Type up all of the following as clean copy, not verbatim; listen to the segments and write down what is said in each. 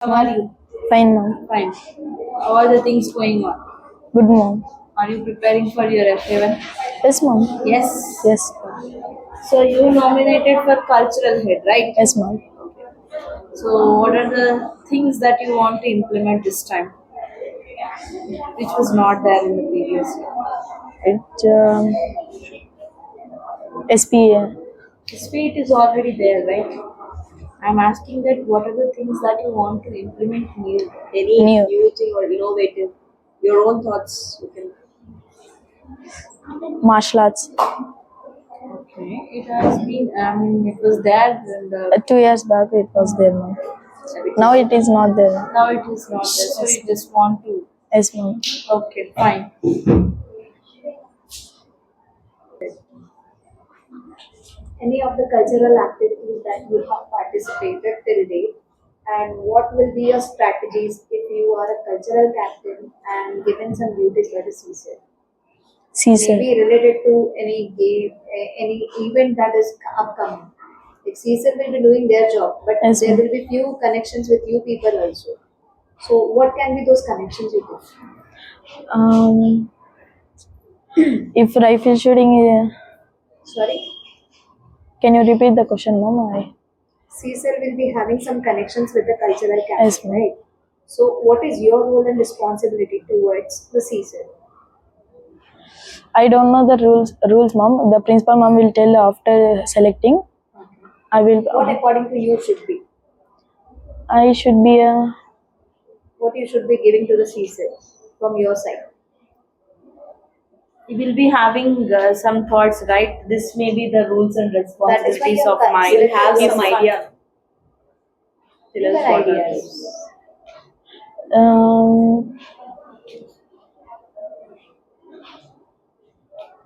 How are you? Fine, ma'am. Fine. How are the things going on? Good, ma'am. Are you preparing for your F7? Yes, ma'am. Yes. Yes. So you nominated for cultural head, right? Yes, ma'am. So what are the things that you want to implement this time, which was not there in the previous year? SPA. Speed is already there, right? I'm asking that what are the things that you want to implement new, any New. new thing or innovative, your own thoughts. You can. Martial arts. Okay, it has been. I mean, it was there in the 2 years back it was there, ma'am. Now it is not there. Now it is not there, so you just want to. Yes, ma'am. Okay, fine. Any of the cultural activities that you have participated till date, and what will be your strategies if you are a cultural captain and given some duties by the CSET? CSET. Maybe related to any game, any event that is upcoming. Like CSET will be doing their job, but Yes, there ma'am. will be few connections with you people also. So, what can be those connections with you? Um, if rifle shooting, Sorry? can you repeat the question, ma'am? CSL will be having some connections with the cultural Yes, capital, ma'am. right? So, what is your role and responsibility towards the CSL? I don't know the rules, ma'am. The principal ma'am will tell after selecting. I will. What according to you should be? I should be a. What you should be giving to the CSL from your side? You will be having some thoughts, right? This may be the rules and responsibilities of mine. You will have some idea. Tell us what are those. Um,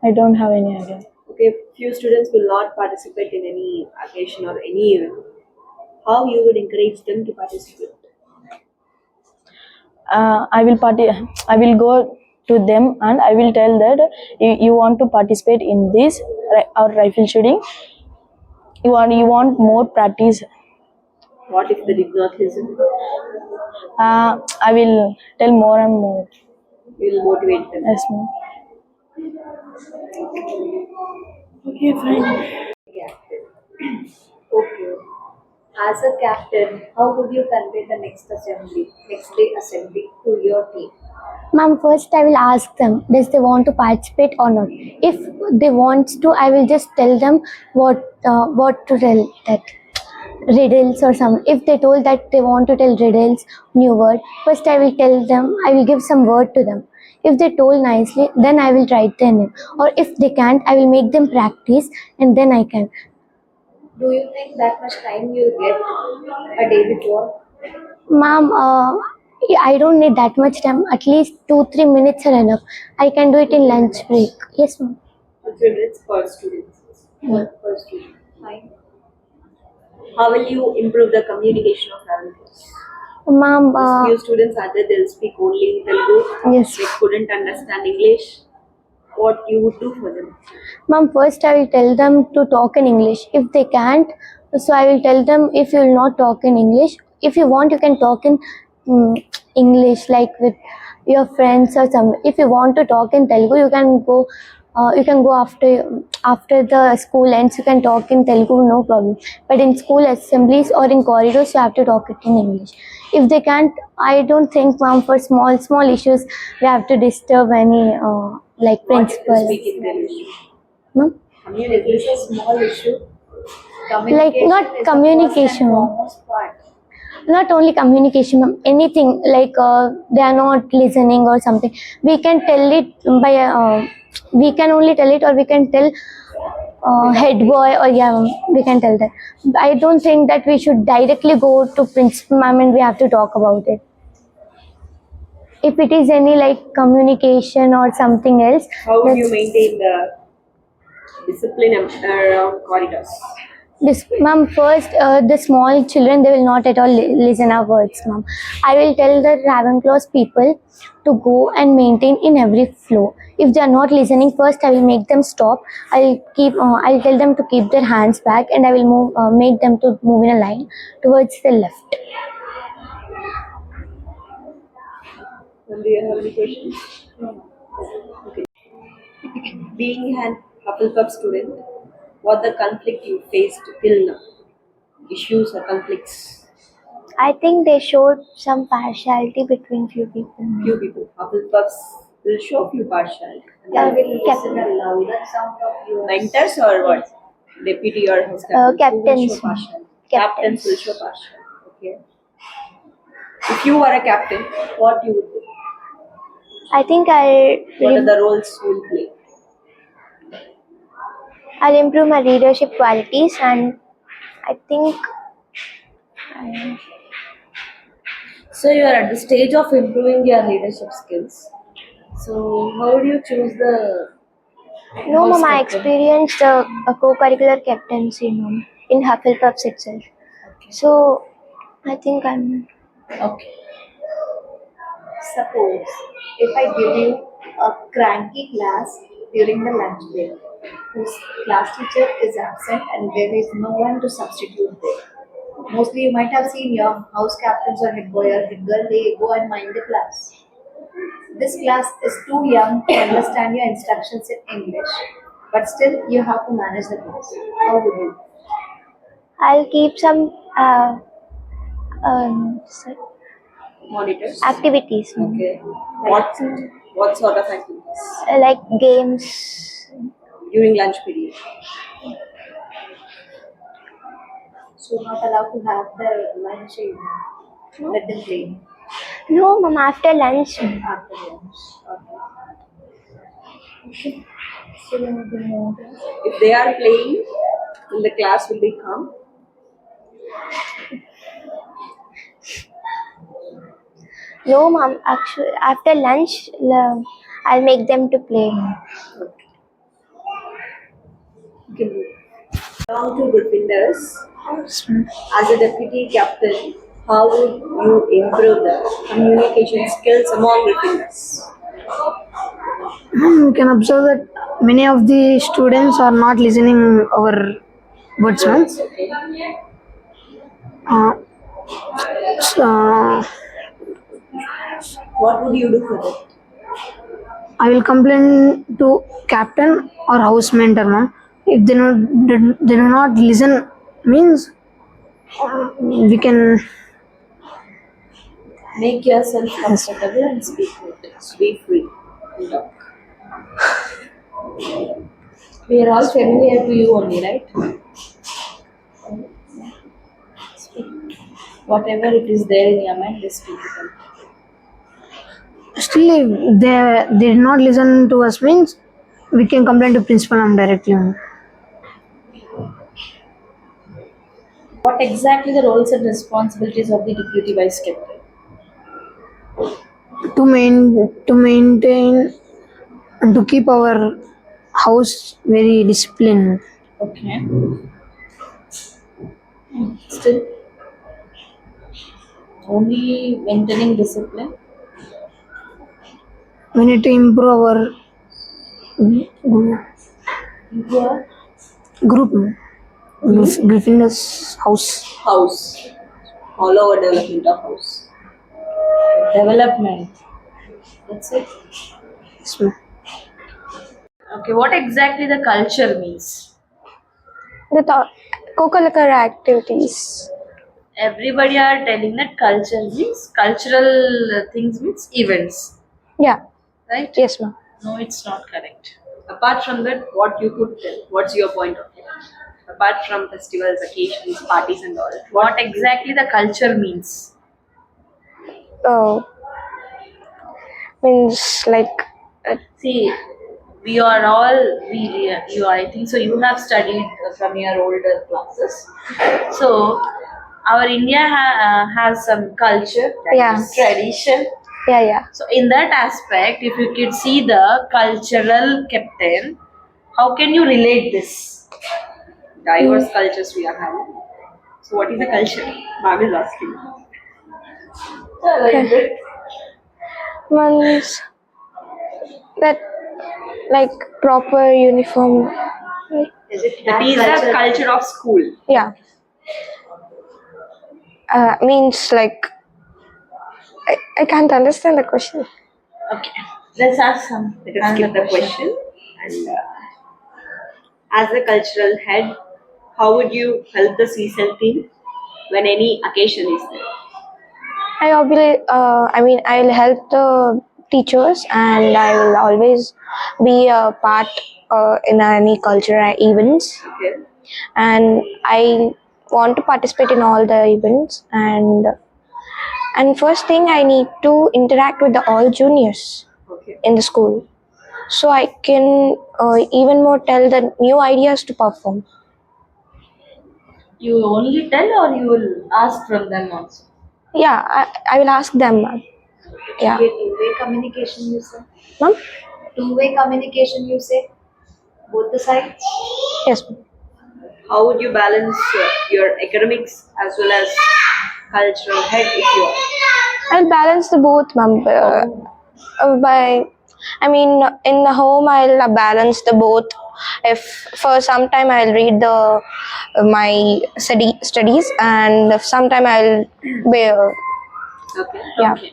I don't have any idea. Okay, few students will not participate in any occasion or any event. How you would encourage them to participate? I will go to them and I will tell that you want to participate in this or rifle shooting. You want more practice. What if they did not listen? I will tell more and more. You will motivate them. Yes, ma'am. Okay, fine. Captain. Okay. As a captain, how would you convey the next day assembly to your team? Ma'am, first I will ask them, does they want to participate or not? If they want to, I will just tell them what to tell, that riddles or some. If they told that they want to tell riddles, new word, first I will tell them, I will give some word to them. If they told nicely, then I will write their name. Or if they can't, I will make them practice and then I can. Do you think that much time you get a day before? Ma'am, I don't need that much time. At least 2-3 minutes are enough. I can do it in lunch break. Yes, ma'am. 2 3 minutes per student. Per student. Fine. How will you improve the communication of travel class? Ma'am, Few students are there, they'll speak only Telugu. yes. They couldn't understand English. What you would do for them? Ma'am, first I will tell them to talk in English. If they can't, so I will tell them, if you will not talk in English, if you want, you can talk in English, like with your friends or some. If you want to talk in Telugu, you can go. You can go after the school ends. You can talk in Telugu, no problem. But in school assemblies or in corridors, you have to talk it in English. If they can't, I don't think, ma'am, for small issues, we have to disturb any like What if they principal. speak in Telugu? Ma'am? Communication is a small issue. Like not is the communication. first and foremost part. Not only communication, ma'am, anything like they are not listening or something, we can tell it by we can only tell it, or we can tell head boy, or yeah, ma'am, we can tell that. I don't think that we should directly go to principal ma'am and we have to talk about it. If it is any like communication or something else, How would you maintain the discipline around corridors? this, ma'am, first the small children, they will not at all listen our words, ma'am. I will tell the Ravenclaw's people to go and maintain in every flow. If they are not listening, first I will make them stop. I'll tell them to keep their hands back, and I will make them to move in a line towards the left. Do you have any questions? Okay. Being an Hufflepuff student, what the conflict you faced till now? Issues or conflicts? I think they showed some partiality between few people. Few people. Hufflepuffs will show few partiality. I will listen Captain. a louder sound of yours. Mentors or what? Deputy or house captains? Who will Captains. show partiality? Captains. Captains will show partiality. Okay. If you were a captain, what you would do? I think What are the roles you will play? I'll improve my leadership qualities, and I think So you are at the stage of improving your leadership skills. So how do you choose the no, house ma'am, I captain? experienced a co-curricular captaincy, ma'am, in Hufflepuffs itself. So I think I'm Okay. Suppose if I give you a cranky class during the lunch break, whose class teacher is absent and there is no one to substitute there. Mostly you might have seen your house captains or head boy or head girl, they go and mind the class. This class is too young to understand your instructions in English, but still you have to manage the class. How would you? I'll keep some sorry, Monitors. activities, ma'am. Okay. What sort of activities? Like games. During lunch period. So not allowed to have the lunch in. Let them play No, ma'am, after lunch. after lunch. Okay. So If they are playing, then the class will be calm. No, ma'am, actually, after lunch, I'll make them to play. Okay. Belong to Gryffindors. As a deputy captain, how would you improve the communication skills among Gryffindors? We can observe that many of the students are not listening our words, ma'am. Okay. Uh, so, What would you do for that? I will complain to captain or house mentor, ma'am. If they do not listen, means we can. Make yourself comfortable and speak with. Be free. Talk. We are all familiar to you only, right? Speak. Whatever it is there in your mind, just speak it out. Still, if they did not listen to us, means we can complain to principal ma'am directly, ma'am. What exactly the roles and responsibilities of the deputy vice captain? To maintain and to keep our house very disciplined. Okay. Still, only maintaining discipline. We need to improve our Your group, ma'am. Gryffindor's house. house. All over development of house. Development. That's it. Yes, ma'am. Okay, what exactly the culture means? The co-curricular activities. Everybody are telling that culture means cultural things means events, Yeah. right? Yes, ma'am. No, it's not correct. Apart from that, what you could tell? What's your point of view? Apart from festivals, occasions, parties, and all, what exactly the culture means? Oh, means like See, we are all you. I think so. You have studied from your older classes. So, our India has some culture, that Yeah. is tradition. yeah. So, in that aspect, if you could see the cultural captain, how can you relate this? Diverse cultures we are having. So, what is the culture? Ma'am is asking. Very good. Means that like proper uniform. is it That is the culture of school. Yeah. Means like I can't understand the question. Okay, let's ask some. Let us skip the question. And as a cultural head, how would you help the CSL team when any occasion is there? I'll help the teachers, and I will always be a part in any cultural events. Okay. And I want to participate in all the events. And first thing, I need to interact with the all juniors Okay. in the school, so I can even more tell the new ideas to perform. You only tell, or you will ask from them also? Yeah, I will ask them. Yeah, Two-way communication, you say? ma'am. Two-way communication, you say? Both the sides? Yes, ma'am. How would you balance your academics as well as cultural head if you are? I'll balance the both, ma'am. By in the home, I'll balance the both. If for some time I'll read the my studies, and if sometime I'll be Okay. yeah. Okay.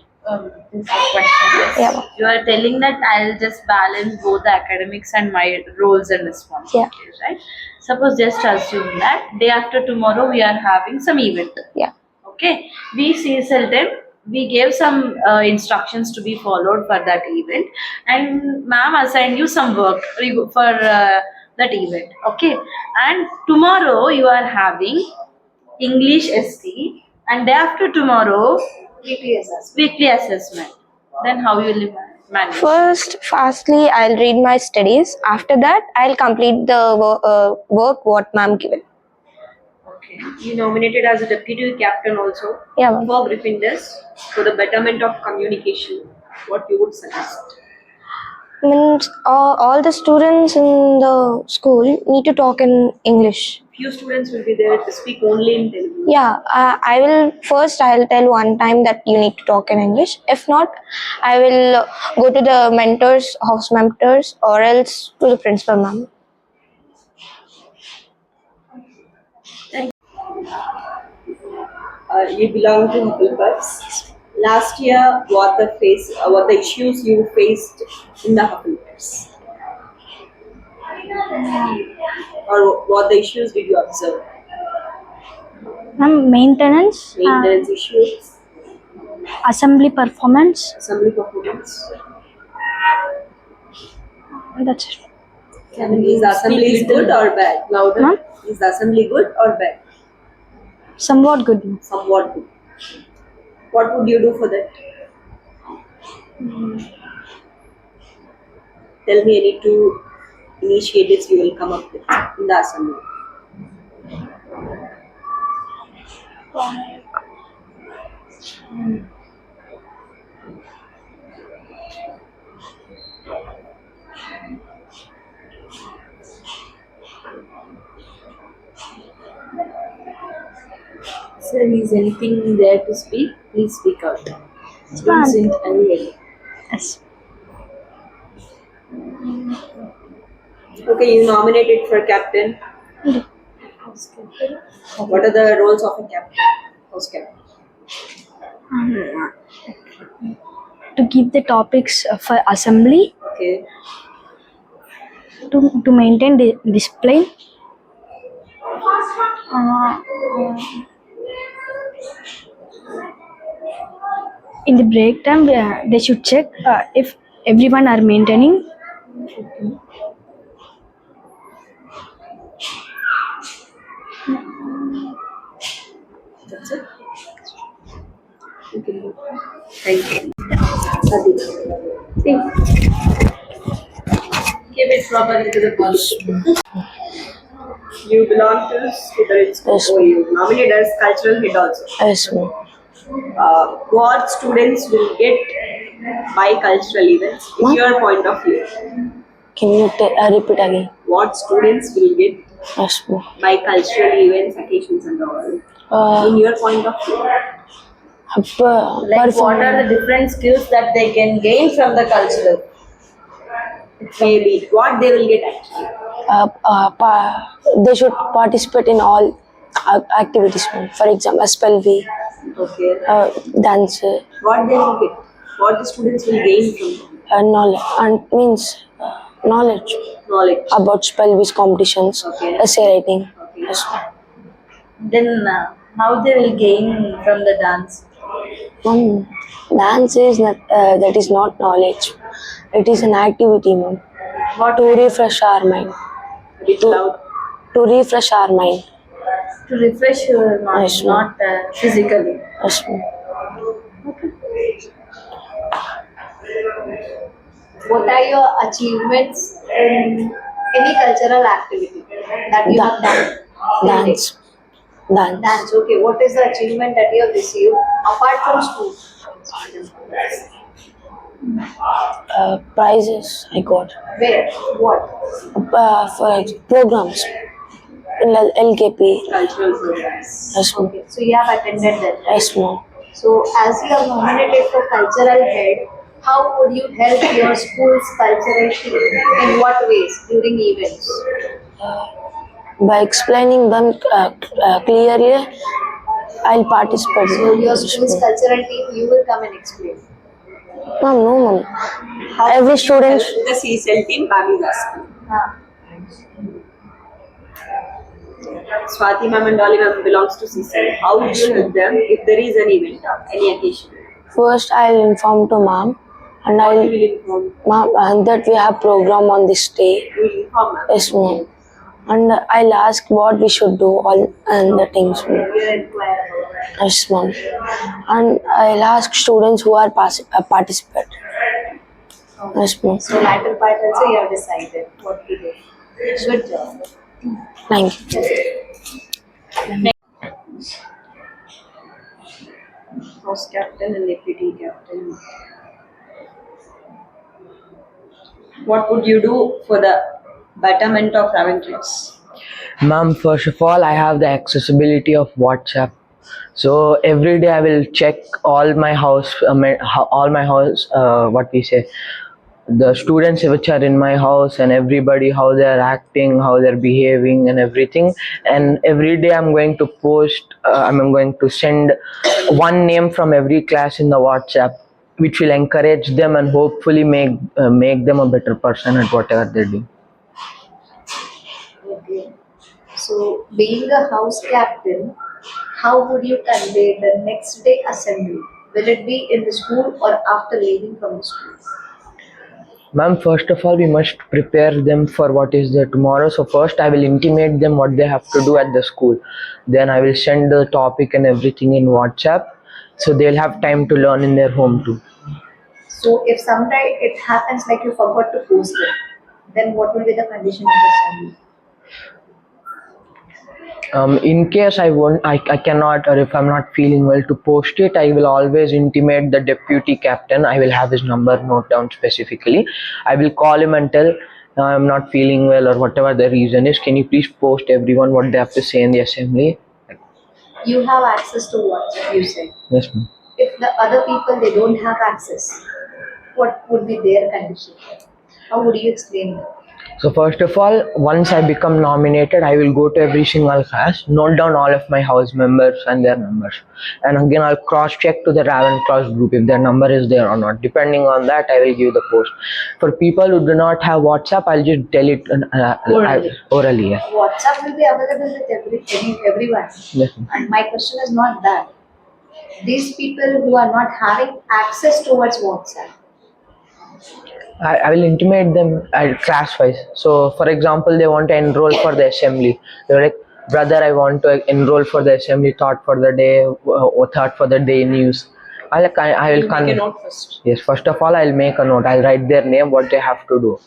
This is a question. Yeah, ma'am. You are telling that I'll just balance both the academics and my roles and responsibilities, right? Suppose just assume that day after tomorrow we are having some event. Yeah. Okay, we CSL them. We gave some instructions to be followed for that event, and ma'am assigned you some work for that event. Okay, and tomorrow you are having English ST, and day after tomorrow Weekly assessment. weekly assessment. Then how you will manage? Firstly, I'll read my studies. After that, I'll complete the work what ma'am given. Okay. You nominated as a deputy captain also Yeah, ma'am. for Gryffindors for the betterment of communication. What you would suggest? Means all the students in the school need to talk in English. Few students will be there to speak only in Telugu. Yeah, I'll tell one time that you need to talk in English. If not, I will go to the mentors, house mentors, or else to the principal ma'am. You belong to Hufflepuffs. Last year, what the issues you faced in the Hufflepuffs, or what the issues did you observe? Maintenance, Maintenance issues, assembly performance. assembly performance. That's it. Is the assembly good or bad? Louder. Ma'am? Is the assembly good or bad? Somewhat good. Somewhat good. What would you do for that? Tell me any two initiatives you will come up with in the assembly. Sir, is anything there to speak? Please speak out. Vincent Ariel. Yes. Okay, you nominated for captain. What are the roles of a captain? House captain. To give the topics for assembly, Okay. to maintain the discipline, in the break time they should check if everyone are maintaining. That's it. Okay. Thank you. Adi. Give it properly to the policy. You belong to Slytherin school. Yes. Oh, you nominated as cultural head also. Yes, ma'am. What students will get by cultural events in your point of view? Can you repeat again? What students will get Yes, ma'am. by cultural events, occasions and all in your point of view? Like What are the different skills that they can gain from the cultural? Maybe what they will get actually. they should participate in all activities, ma'am. For example, spell bee, Okay. dance, What they will get? What the students will gain from knowledge and means knowledge knowledge. about spell bees competitions, Okay. essay writing. Okay. Yes. Then how they will gain from the dance? Dance is not, that is not knowledge. It is an activity, ma'am. To refresh our mind. A bit loud. To refresh our mind. To refresh your mind, Yes, ma'am. not physically. Yes, ma'am. What are your achievements in any cultural activity that you have done? till date? Dance. Dance. Dance. Okay. What is the achievement that you have received apart from school? Prizes I got. Where? What? For programs in LKP. Cultural programs. Yes, ma'am. Okay. So you have attended that. Yes, ma'am. So as you are nominated for cultural head, how would you help your school's cultural team? In what ways during events? By explaining them clearly, I'll participate. So your school's cultural team, you will come and explain. Ma'am, no, ma'am. Every student. The CSL team, Bami is asking. Swati ma'am and Dolly ma'am belongs to CSL. How would you help them if there is an event or any occasion? First, I'll inform to ma'am, and You I'll will inform. ma'am and that we have program on this day. You will inform ma'am. Yes, ma'am. And I'll ask what we should do all and the things. Ma'am. You will inquire about that. Yes, ma'am. And I'll ask students who are participate. Yes, ma'am. So latter part also you have decided what to do. Good job. Thank you. House captain and deputy captain. What would you do for the betterment of Ravenshaw? Ma'am, first of all, I have the accessibility of WhatsApp. So every day I will check all my house, what we say, the students which are in my house and everybody, how they are acting, how they're behaving and everything. And every day I'm going to post, I'm going to send one name from every class in the WhatsApp, which will encourage them and hopefully make them a better person at whatever they do. Okay. So being a house captain, how would you convey the next day assembly? Will it be in the school or after leaving from the school? Ma'am, first of all, we must prepare them for what is there tomorrow. So first I will intimate them what they have to do at the school. Then I will send the topic and everything in WhatsApp. So they'll have time to learn in their home too. So if sometime it happens like you forgot to post it, then what will be the condition of the assembly? In case I cannot, or if I'm not feeling well to post it, I will always intimate the deputy captain. I will have his number note down specifically. I will call him and tell I'm not feeling well or whatever the reason is. Can you please post everyone what they have to say in the assembly? You have access to WhatsApp, you said. Yes, ma'am. If the other people they don't have access, what would be their condition? How would you explain that? So first of all, once I become nominated, I will go to every single class, note down all of my house members and their numbers. And again, I'll cross-check to the Ravenshaw group if their number is there or not. Depending on that, I will give the post. For people who do not have WhatsApp, I'll just tell it orally. Yeah. WhatsApp will be available with everyone. Yes. And my question is not that. These people who are not having access towards WhatsApp, I will intimate them class-wise. So, for example, they want to enroll for the assembly. They're like, brother, I want to enroll for the assembly, thought for the day, or thought for the day news. I will Make a note first. Yes, first of all, I'll make a note. I'll write their name, what they have to do.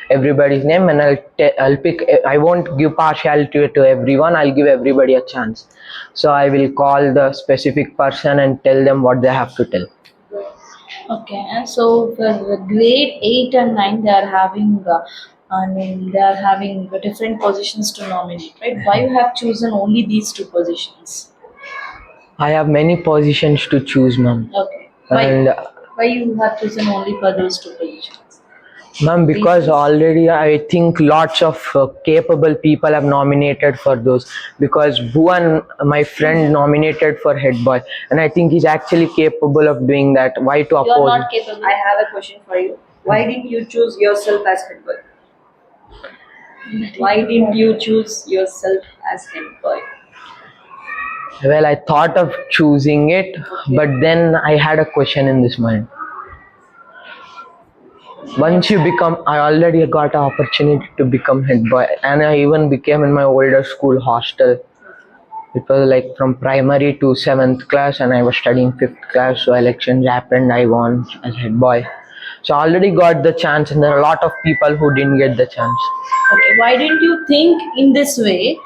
Everybody's name, and I'll pick. I won't give partiality to everyone. I'll give everybody a chance. So I will call the specific person and tell them what they have to tell. Okay, and so for the grade 8 and 9, they are having, they are having different positions to nominate, right? Why you have chosen only these two positions? I have many positions to choose, ma'am. Okay, And why you have chosen only for those two positions? Ma'am, because already I think lots of capable people have nominated for those. Because Bhuvan, my friend, nominated for head boy, and I think he's actually capable of doing that. Why to You are oppose him? not capable. I have a question for you. Why didn't you choose yourself as head boy? Why didn't you choose yourself as head boy? Well, I thought of choosing it, but then I had a question in this mind. Once you become, I already got an opportunity to become head boy, and I even became in my older school hostel. It was like from primary to 7th class, and I was studying 5th class. So elections happened, I won as head boy. So I already got the chance, and there are a lot of people who didn't get the chance. Okay, why didn't you think in this way?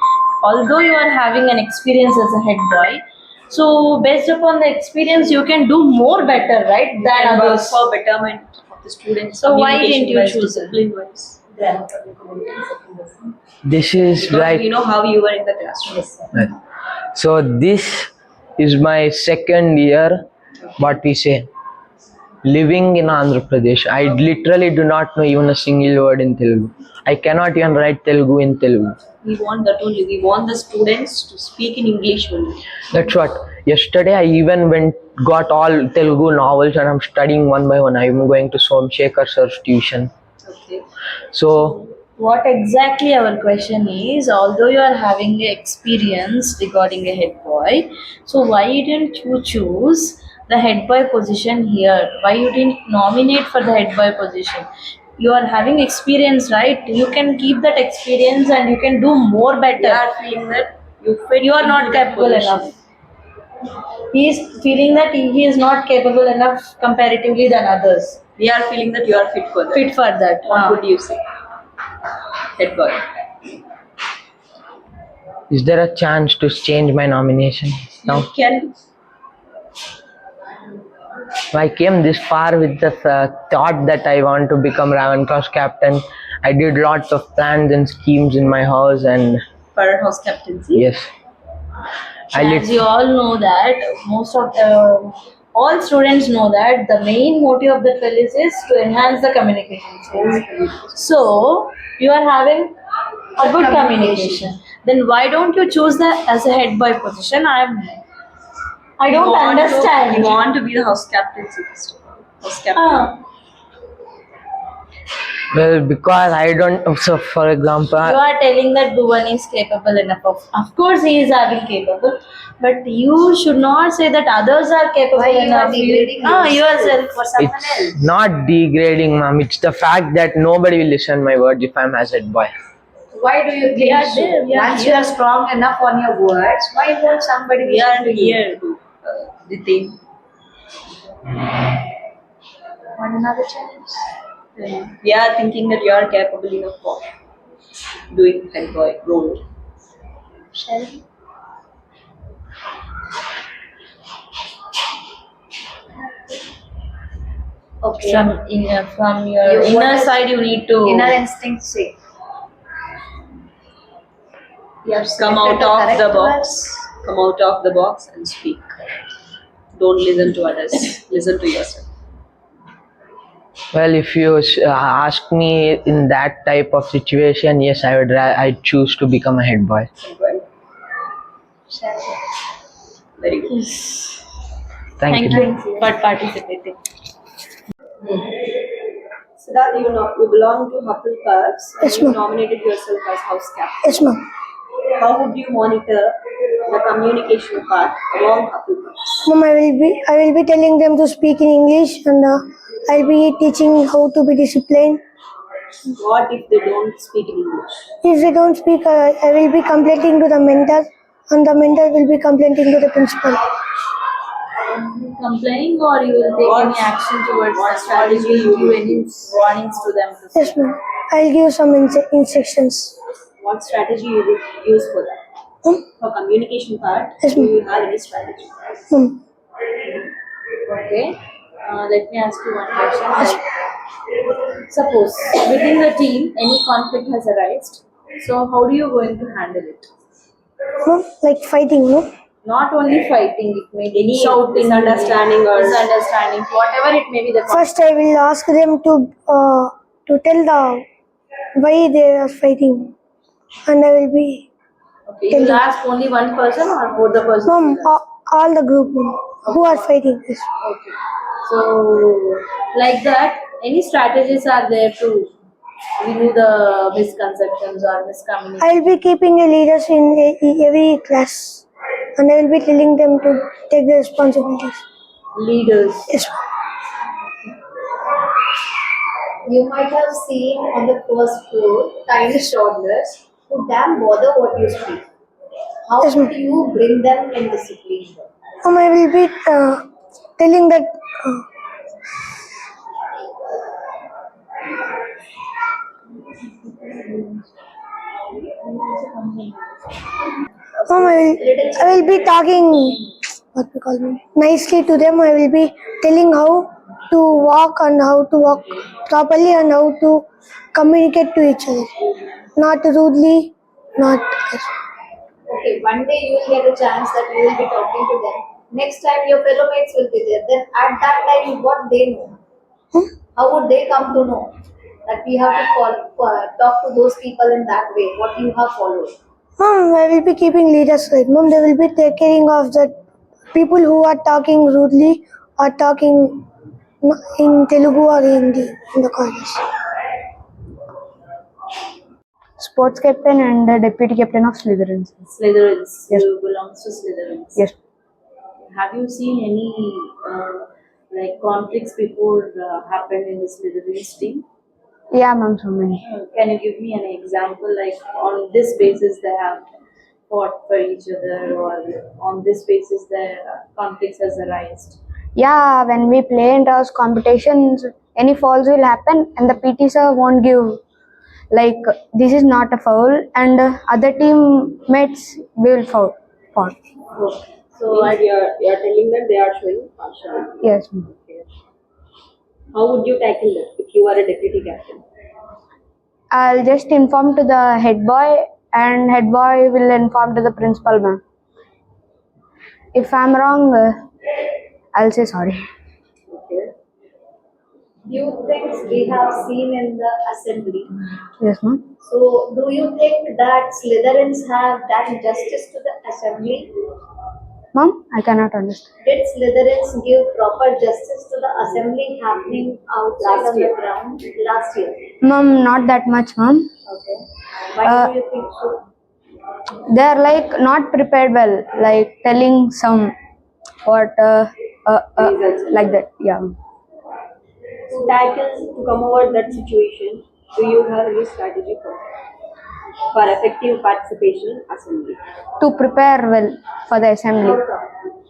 Although you are having an experience as a head boy, so based upon the experience, you can do more better, right, than And work others. for betterment of the students. So why didn't you communication-wise, choose it? discipline-wise. This is Because like you know how you were in the classroom. so. This is my second year. What we say, living in Andhra Pradesh. I literally do not know even a single word in Telugu. I cannot even write Telugu in Telugu. We want that only. We want the students to speak in English only. That's what. Yesterday I even got all Telugu novels and I'm studying one by one. I'm going to Somshekhar sir's tuition. Okay. So What exactly our question is, although you are having a experience regarding a head boy, so why didn't you choose the head boy position here? Why you didn't nominate for the head boy position? You are having experience, right? You can keep that experience and you can do more We better. are feeling that you fit. You are not into that capable position. enough. He is feeling that he is not capable enough comparatively than others. We are feeling that you are fit for that. Fit for that. What would you say? Head boy. is there a chance to change my nomination now? You can. I came this far with the thought that I want to become Ravenclaw's captain. I did lots of plans and schemes in my house, and For house captaincy. yes, As you all know that most of the all students know that the main motive of the college is to enhance the communication skills. So you are having a good communication. Then why don't you choose that as a head boy position? I You don't want to- understand. you want to be the house captaincy first of all. House captain. Ah, well, because I don't. So, for example, you are telling that Bhuvan is capable enough of course he is having capable, but you should not say that others are capable Why you are enough. degrading Yourself. for someone else? it's not degrading, ma'am. It's the fact that nobody will listen my words if I'm as head boy. Why do you think are so? there, we are Once you are strong enough on your words, why won't somebody We listen are to you? here to the thing. Want another challenge? We are thinking that you are capable enough of doing head boy role. Shall we? Okay. From your You- what inner is- side, you need to Inner instinct say. You have Come selected out of correct the words. box. Come out of the box and speak. Don't listen to others. Listen to yourself. Well, if you ask me in that type of situation, yes, I'd choose to become a head boy. Head boy. Shall we? Very good. Thank you. for participating. Siddharth, you belong to Hufflepuff and Yes, you ma'am. nominated yourself as house captain. Yes, ma'am. How would you monitor the communication part among Hufflepuffs? Ma'am, I will be telling them to speak in English, and I'll be teaching how to be disciplined. What if they don't speak in English? If they don't speak, I will be complaining to the mentor, and the mentor will be complaining to the principal. Complaining, or you will take What- any action towards what them, or strategy you you will give will any use? warnings to them. Yes, ma'am. I'll give some instructions. What strategy you would use for that? Hmm? For communication part, Yes, do ma'am. you have any strategy? Hmm. Okay. Let me ask you one question. Like, suppose within the team any conflict has arisen, so how do you going to handle it? Hmm? Like fighting, no? Not only fighting, it may be Any shouting, misunderstanding or- misunderstanding, whatever it may be. The conflict. First, I will ask them to to tell the why they are fighting, and I will be Okay, you will ask only one person or both the persons? mom, will ask? all the group mom, who are fighting this. Okay. So, like that, any strategies are there to remove the misconceptions or miscommunication? I will be keeping the leaders in every class, and I will be telling them to take the responsibilities. Leaders. Yes. You might have seen on the first floor tiny toddlers who damn bother what you speak. How Yes, ma'am. do you bring them in discipline? Mom, I will be telling that. Mom, I will be talking what we call me nicely to them. I will be telling how to walk and how to walk properly and how to communicate to each other. Not rudely, not. Okay, one day you will get a chance that you will be talking to them. Next time your fellow mates will be there. Then at that time, what they know? How would they come to know that we have to talk to those people in that way? What you have followed? Mom, I will be keeping leaders right. Mom, they will be taking care of the people who are talking rudely or talking in Telugu or Hindi in the college. Sports captain and deputy captain of Slytherins. Slytherins. Yes. You belongs to Slytherins. Yes. Have you seen any like conflicts before happened in the Slytherins team? Yeah, ma'am, so many. Can you give me an example, like on this basis they have fought for each other, or on this basis the conflicts has arisen? Yeah, when we play in those competitions, any falls will happen, and the PT sir won't give like this is not a foul, and other teammates will foul. So you're telling that they are showing partiality. Yes, ma'am. Okay. How would you tackle that if you are a deputy captain? I'll just inform to the head boy, and head boy will inform to the principal ma'am. If I'm wrong, I'll say sorry. Okay. Few things we have seen in the assembly. Yes, ma'am. So, do you think that Slytherins have done justice to the assembly? Ma'am, I cannot understand. Did Slytherins give proper justice to the assembly happening outside of the ground last year? Ma'am, not that much, ma'am. Okay. Why do you think so? They're like not prepared well, like telling some what like that. Yeah. To tackle, to come over that situation, do you have any strategy for effective participation in assembly? To prepare well for the assembly. How come?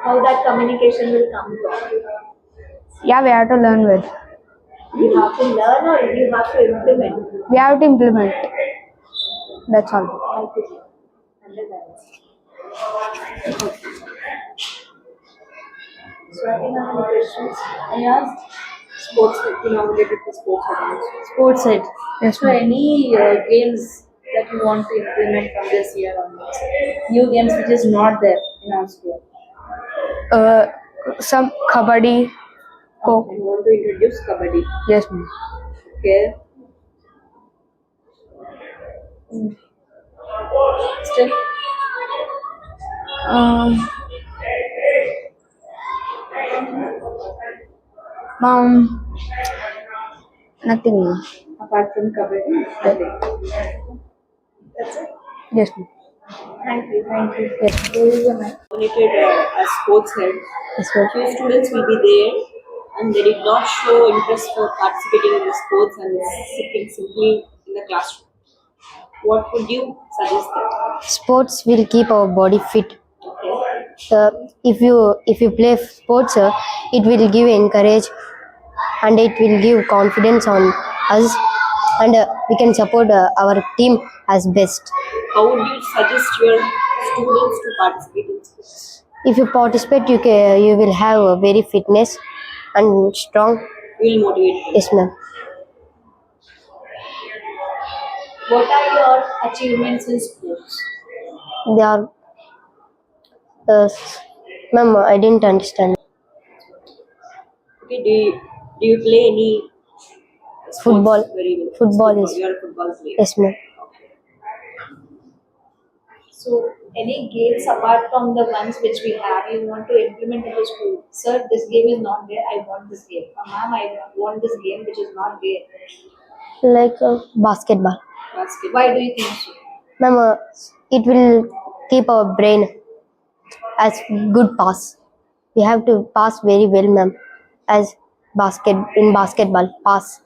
How that communication will come from? Yeah, we have to learn well. You have to learn or you have to implement. We have to implement. That's all. Thank you. Understand. So I think I have any questions. I asked Sports, related to sports events. sports side. Yes, So ma'am. any games that you want to implement from this year onwards? New games which is not there in our school. Some kabaddi, kho. You want to introduce kabaddi. Yes, ma'am. Okay. Still, Ma'am, nothing, ma'am. Apart from kabaddi, nothing. That's it. Yes, ma'am. Thank you. Thank you. Yes. Nominated as sports head. Yes, ma'am. Few students will be there and they did not show interest for participating in the sports and sitting simply in the classroom. What would you suggest them? Sports will keep our body fit. Okay. If you play sports, it will give encourage and it will give confidence on us, and we can support our team as best. How would you suggest your students to participate in sports? If you participate, you will have a very fitness and strong. You will motivate them. Yes, ma'am. What are your achievements in sports? They are. Ma'am, I didn't understand. Okay. Do you play any Football. Very well. Football is- You are a football player. Yes, ma'am. So, any games apart from the ones which we have, you want to implement in the school? Sir, this game is not there. I want this game. Ma'am, I want this game which is not there. Like basketball. Basketball. Why do you think so? Ma'am, it will keep our brain as good pass. We have to pass very well, ma'am, as basketball pass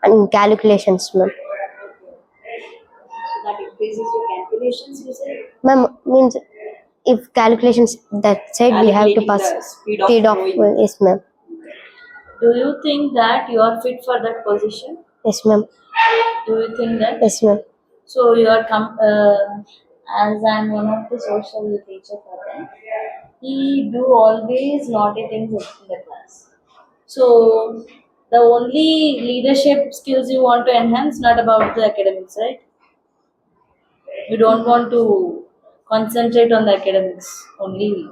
and calculations, ma'am. So that increases your calculations, you say? Ma'am, means if calculations that said we have to Calculating pass the speed of throwing. yes, ma'am. Do you think that you are fit for that position? Yes, ma'am. Do you think that? Yes, ma'am. So you are as I'm one of the social teacher for them, he do always naughty things in the class. So the only leadership skills you want to enhance, not about the academics, right? You don't want to concentrate on the academics, only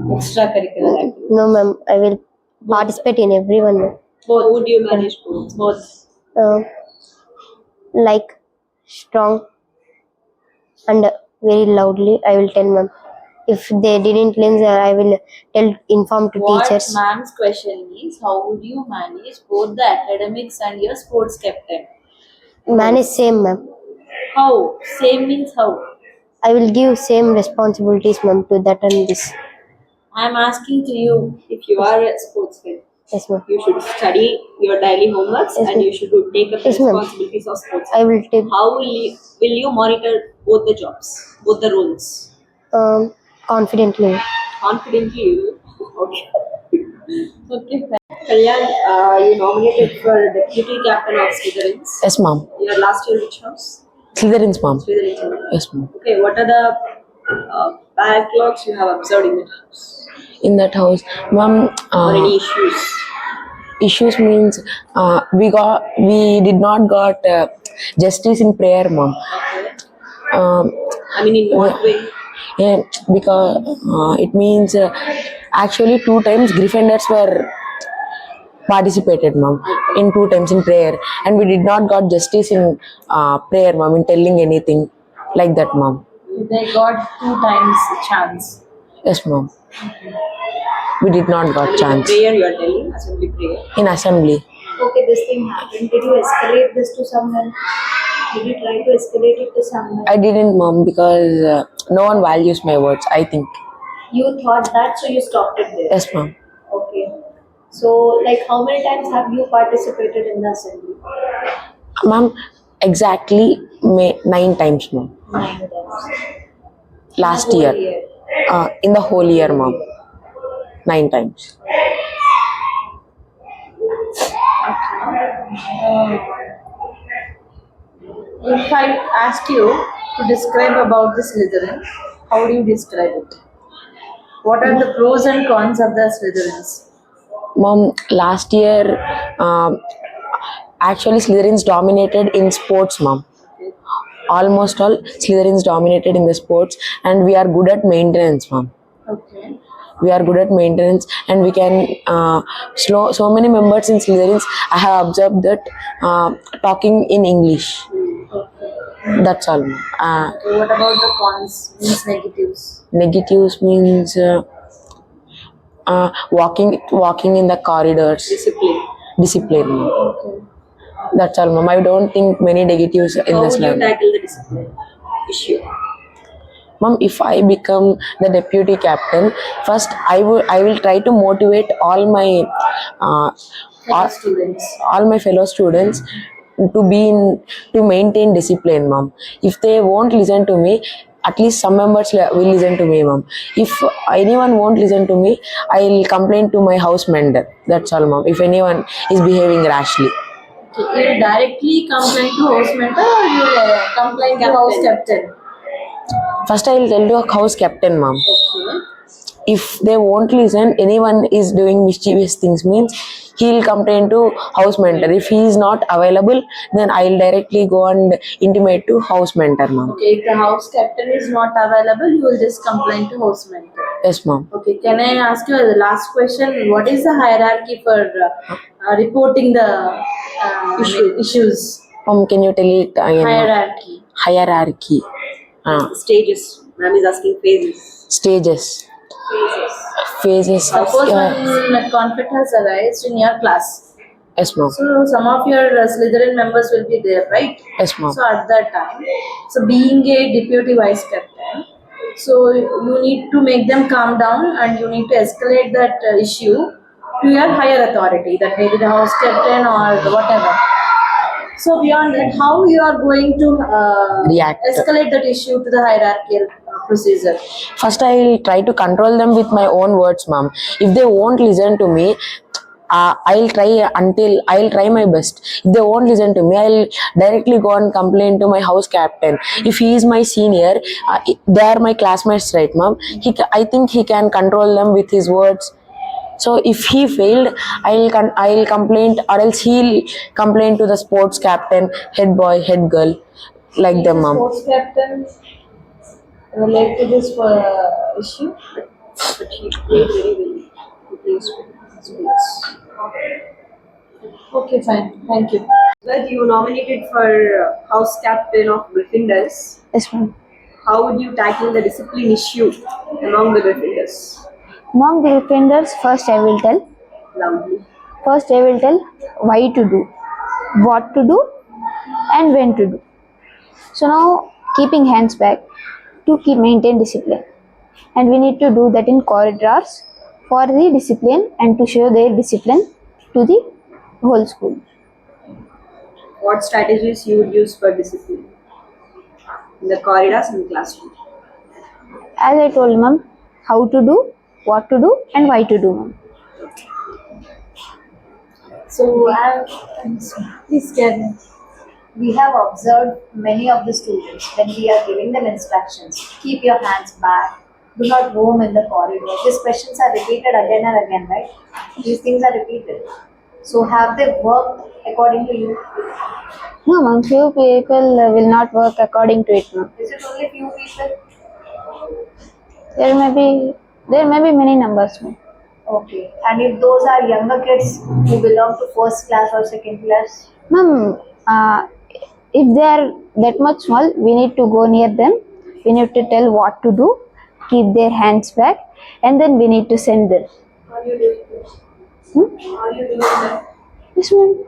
extracurricular activities. No, ma'am. I will participate in everyone, ma'am. How would you manage both? Both. Like strong and very loudly. I will tell, ma'am. If they didn't listen, I will inform to What teachers. ma'am's question is, how would you manage both the academics and your sports captain? Manage same, ma'am. How? Same means how? I will give same responsibilities, ma'am, to that and this. I'm asking to you. If you are a sportsman, Yes, ma'am. you should study your daily homeworks Yes, and ma'am. you should take up the Yes, ma'am. responsibilities of sports. I will take How will you monitor both the jobs, both the roles? confidently. Confidently, you will. Okay. Okay, fine. Kalyan, you nominated for deputy captain of Slytherins. Yes, ma'am. Your last year which house? Slytherins, ma'am. Slytherins. Yes, ma'am. Okay, what are the backlogs you have observed in that house? In that house, ma'am, Or any issues? issues means we did not got justice in prayer, ma'am. Okay. Um, I mean, in what way? yeah, because it means actually 2 times Gryffindors were participated, ma'am, in 2 times in prayer, and we did not got justice in prayer, ma'am, in telling anything like that, ma'am. They got 2 times chance. Yes, ma'am. We did not I got mean, chance prayer you are telling, assembly prayer. in assembly. Okay, this thing happened. Did you escalate this to someone? Did you try to escalate it to someone? I didn't, mom, because no one values my words, I think. You thought that, so you stopped it there. Yes, ma'am. Okay. So, like, how many times have you participated in the assembly? Ma'am, exactly 9 times, ma'am. 9 times. Last Whole year. In the whole year, ma'am. 9 times. If I ask you to describe about the Slytherin, how do you describe it? What are the pros and cons of the Slytherins? Mom, last year, actually Slytherins dominated in sports, mom. Almost all Slytherins dominated in the sports, and we are good at maintenance, mom. Okay. We are good at maintenance, and we can so many members in Slytherins. I have observed that talking in English. That's all. So what about the cons? Means negatives. Negatives means walking in the corridors. Discipline. Okay. That's all, mom. I don't think many negatives in How this would you life. tackle the discipline issue? Mom, if I become the deputy captain, first I will try to motivate all my fellow students to maintain discipline, mom. If they won't listen to me, at least some members will listen to me, mom. If anyone won't listen to me, I'll complain to my house mender. That's all, mom. If anyone is behaving rashly. You will directly complain to house mentor or you will complain to house captain? First, I will tell the house captain, mom. Okay. If they won't listen, anyone is doing mischievous things means he'll complain to house mentor. If he is not available, then I'll directly go and intimate to house mentor, ma'am. Okay, if the house captain is not available, you will just complain to house mentor. Yes, ma'am. Okay, can I ask you the last question? What is the hierarchy for reporting the issues? Ma'am, can you tell it again? Ma'am? Hierarchy. Hierarchy. Stages. Ma'am is asking phases. Stages. Phases. Suppose when a conflict has arisen in your class, Yes, ma'am. so some of your Slytherin members will be there, right? Yes, ma'am. So at that time, so being a deputy vice captain, so you need to make them calm down and you need to escalate that issue to your higher authority, that may be the house captain or whatever. So beyond that, how you are going to React. escalate that issue to the hierarchical procedure? First, I'll try to control them with my own words, ma'am. If they won't listen to me, I'll try my best. If they won't listen to me, I'll directly go and complain to my house captain. If he is my senior, they are my classmates, right, ma'am? I think he can control them with his words. So if he failed, I'll complain, or else he'll complain to the sports captain, head boy, head girl, like them, ma'am. Sports captain relate to this issue? But she played very well. He plays sports. Okay, fine. Thank you. But you nominated for house captain of Gryffindors. Yes, ma'am. How would you tackle the discipline issue among the Gryffindors? Among the defenders, first I will tell why to do, what to do, and when to do. So now, keeping hands back to maintain discipline, and we need to do that in corridors for the discipline and to show their discipline to the whole school. What strategies you would use for discipline in the corridors and classroom? As I told ma'am, how to do, what to do, and why to do, ma'am. So, please tell me. We have observed many of the students when we are giving them instructions. Keep your hands back. Do not roam in the corridor. These questions are repeated again and again, right? These things are repeated. So, have they worked according to you? No, ma'am. Few people will not work according to it, ma'am. Is it only few people? There may be many numbers, ma'am. Okay. And if those are younger kids who belong to first class or second class? Ma'am, if they are that much small, we need to go near them. We need to tell what to do, keep their hands back, and then we need to send them. Are you doing this? Are you doing that? Yes, ma'am.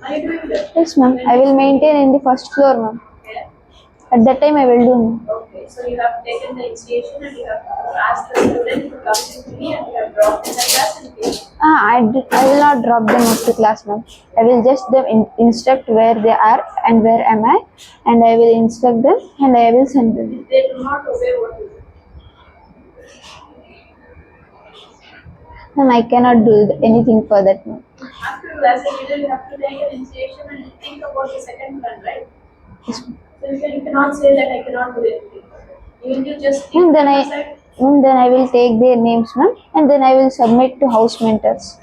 Are you doing that? Yes, ma'am. I will maintain in the first floor, ma'am. Yeah. At that time, I will do, ma'am. Okay, so you have taken the initiation and you have asked the student to come to me and you have dropped in the class and pay. I will not drop them up to class, ma'am. I will just instruct where they are and where am I, and I will instruct them and I will send them. They do not obey what you do. Ma'am, I cannot do anything for that, ma'am. After class, you have to take an initiation and think about the second plan, right? Yes, ma'am. So you cannot say that I cannot do anything. Even you just think And then aside. then I will take their names, ma'am, and then I will submit to house mentors,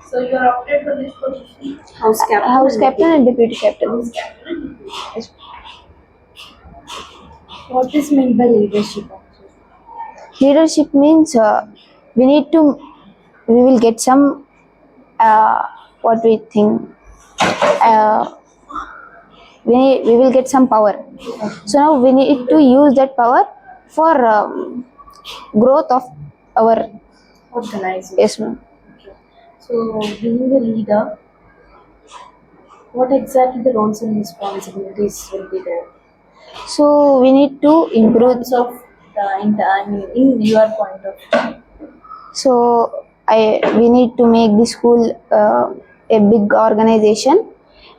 So you are opted for this position. House house captain and deputy captain. House captain. What is meant by leadership? Leadership means we will get some what we think. We will get some power. So now we need to use that power for growth of our. Organization. Yes, ma'am. So, being a leader, what exactly the roles and responsibilities will be there? So we need to In improve. terms of in your point of view. So we need to make the school a big organization,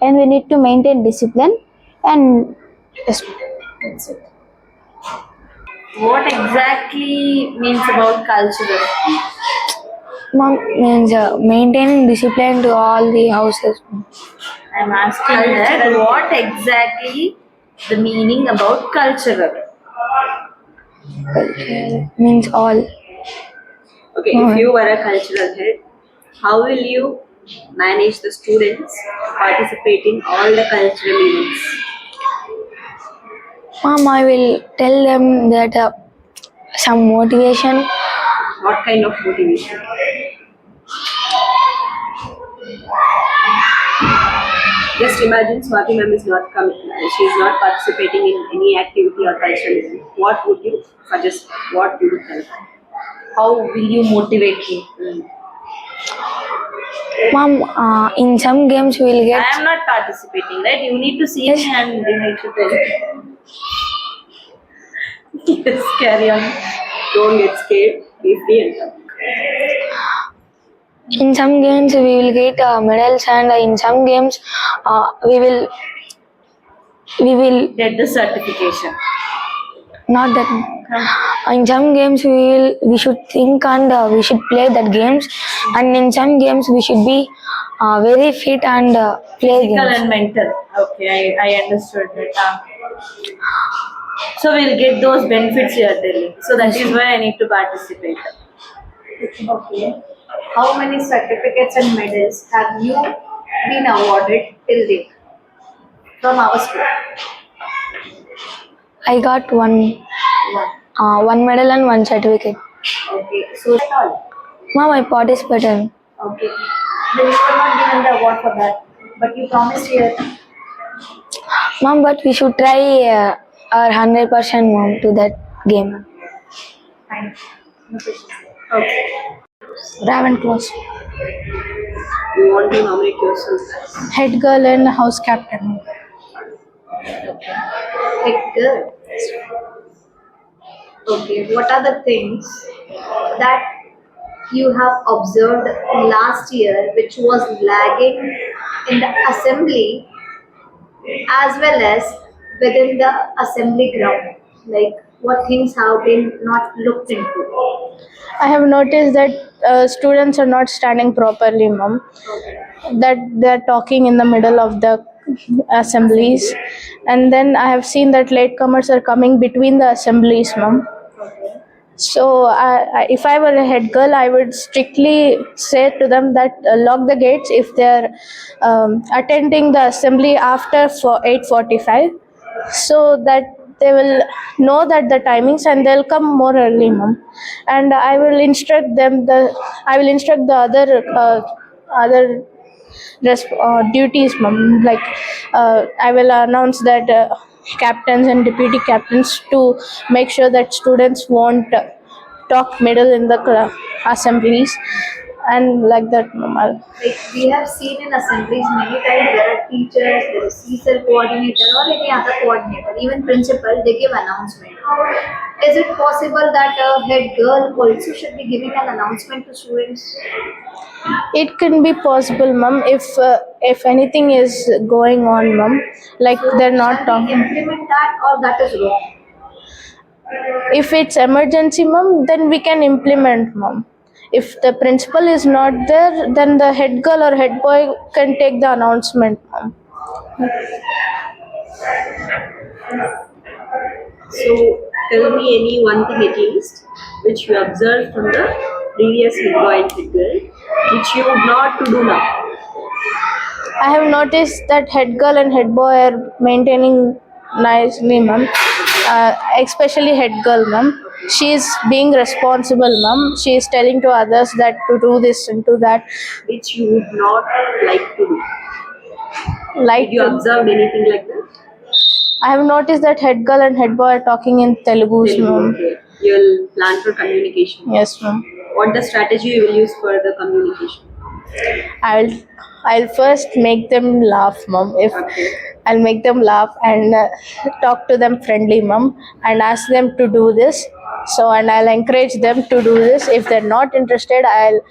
and we need to maintain discipline, and yes, That's it. What exactly means about cultural? ma'am, means maintaining discipline to all the houses. I'm asking that what exactly the meaning about cultural? Means all. Okay, if you were a cultural head, how will you manage the students to participate in all the cultural events? Mom, I will tell them that some motivation. What kind of motivation? Just imagine Swati ma'am is not coming, she is not participating in any activity or cultural event. What would you suggest? What you would tell her? How will you motivate him? Mom, in some games we will I get. am not participating, right? You need to see me and you need to tell me. Yes, carry on. Don't get scared. Be free and talk. In some games we will get medals, and in some games we will Get the certification. not that. In some games we should think, and we should play that games, and in some games we should be very fit and play Physical games. and mental. Okay, I understood that. So we'll get those benefits you are telling. So that is why I need to participate. Okay. How many certificates and medals have you been awarded till date from our school? I got one medal and one certificate. Okay. So that's all. Mom, I participated. Okay. Then you were not given the award for that, but you promised here. Mom, but we should try our 100%, Mom, to that game. Fine. No questions. Okay. Ravenclaws. You want to nominate yourself as? Head girl and house captain. Like good. Okay. What are the things that you have observed last year which was lagging in the assembly as well as within the assembly ground? Like what things have been not looked into? I have noticed that students are not standing properly, mom. That they're talking in the middle of the assemblies, and then I have seen that latecomers are coming between the assemblies, mom. So, if I were a head girl, I would strictly say to them that lock the gates if they're attending the assembly after 8:45, so that they will know that the timings and they'll come more early, mom. And I will instruct them the other duties, mom. Like I will announce that captains and deputy captains to make sure that students won't talk middle in the assemblies, and like that, mom. Like we have seen in assemblies many times there are teachers, there is CSL coordinator or any other coordinator, even principal, they give announcement. Is it possible that a head girl also should be giving an announcement to students? It can be possible, mom, if anything is going on, mom, like they're not Shall talking. we implement that or that is wrong? If it's emergency, mom, then we can implement, mom. If the principal is not there, then the head girl or head boy can take the announcement, mom. So tell me any one thing at least which you observed from the previous head boy and head girl which you would not to do now. I have noticed that head girl and head boy are maintaining nicely, ma'am. Especially head girl, ma'am. She is being responsible, ma'am. She is telling to others that to do this and to that. Which you would not like to do. Like Did you observe anything like that? I have noticed that head girl and head boy are talking in Telugu, ma'am. Okay. You'll plan for communication. Yes, ma'am. What the strategy you will use for the communication? I'll first make them laugh, mom. Okay. I'll make them laugh and talk to them friendly, mom, and ask them to do this. So, and I'll encourage them to do this. If they're not interested, I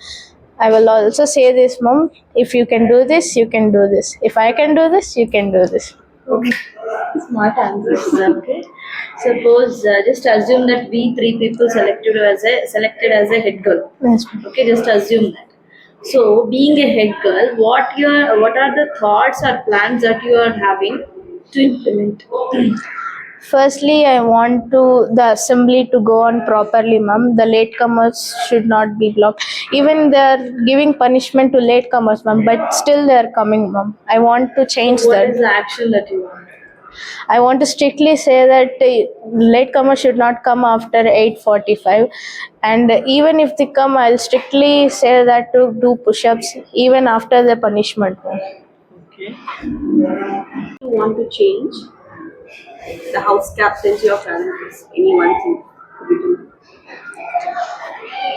will also say this, mom. If you can do this, you can do this. If I can do this, you can do this. Smart answers. Okay. Suppose just assume that we three people selected as a head girl. Yes, ma'am. Okay, just assume that. So, being a head girl, what are the thoughts or plans that you are having to implement? Firstly, I want the assembly to go on properly, ma'am. The latecomers should not be blocked. Even they are giving punishment to latecomers, ma'am, but still they are coming, ma'am. I want to change What that. is the action that you want? I want to strictly say that latecomers should not come after 8:45, and even if they come, I'll strictly say that to do push-ups even after the punishment, ma'am. Okay. You want to change the house captaincy of Travancore? Any one thing? Could you do?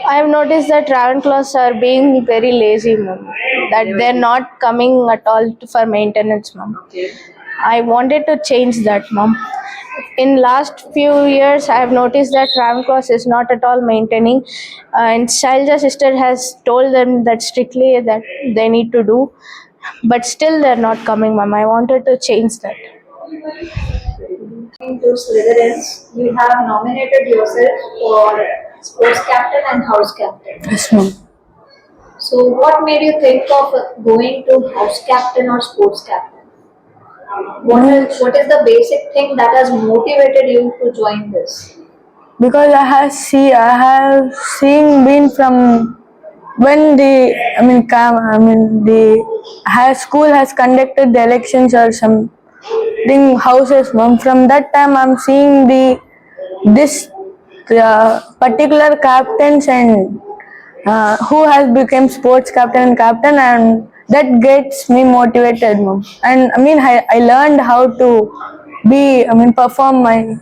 I have noticed that Travancore are being very lazy, ma'am. That they're not coming at all for maintenance, ma'am. Okay. I wanted to change that, ma'am. In last few years, I have noticed that Travancore is not at all maintaining, and Shaila's sister has told them that strictly that they need to do, but still they're not coming, ma'am. I wanted to change that. To Slytherins, you have nominated yourself for sports captain and house captain. Yes, ma'am. So, what made you think of going to house captain or sports captain? What is the basic thing that has motivated you to join this? Because I have seen been from when the high school has conducted the elections or something houses, ma'am. From that time I'm seeing this particular captains and who has become sports captain and captain, and that gets me motivated, ma'am. And I learned how to perform my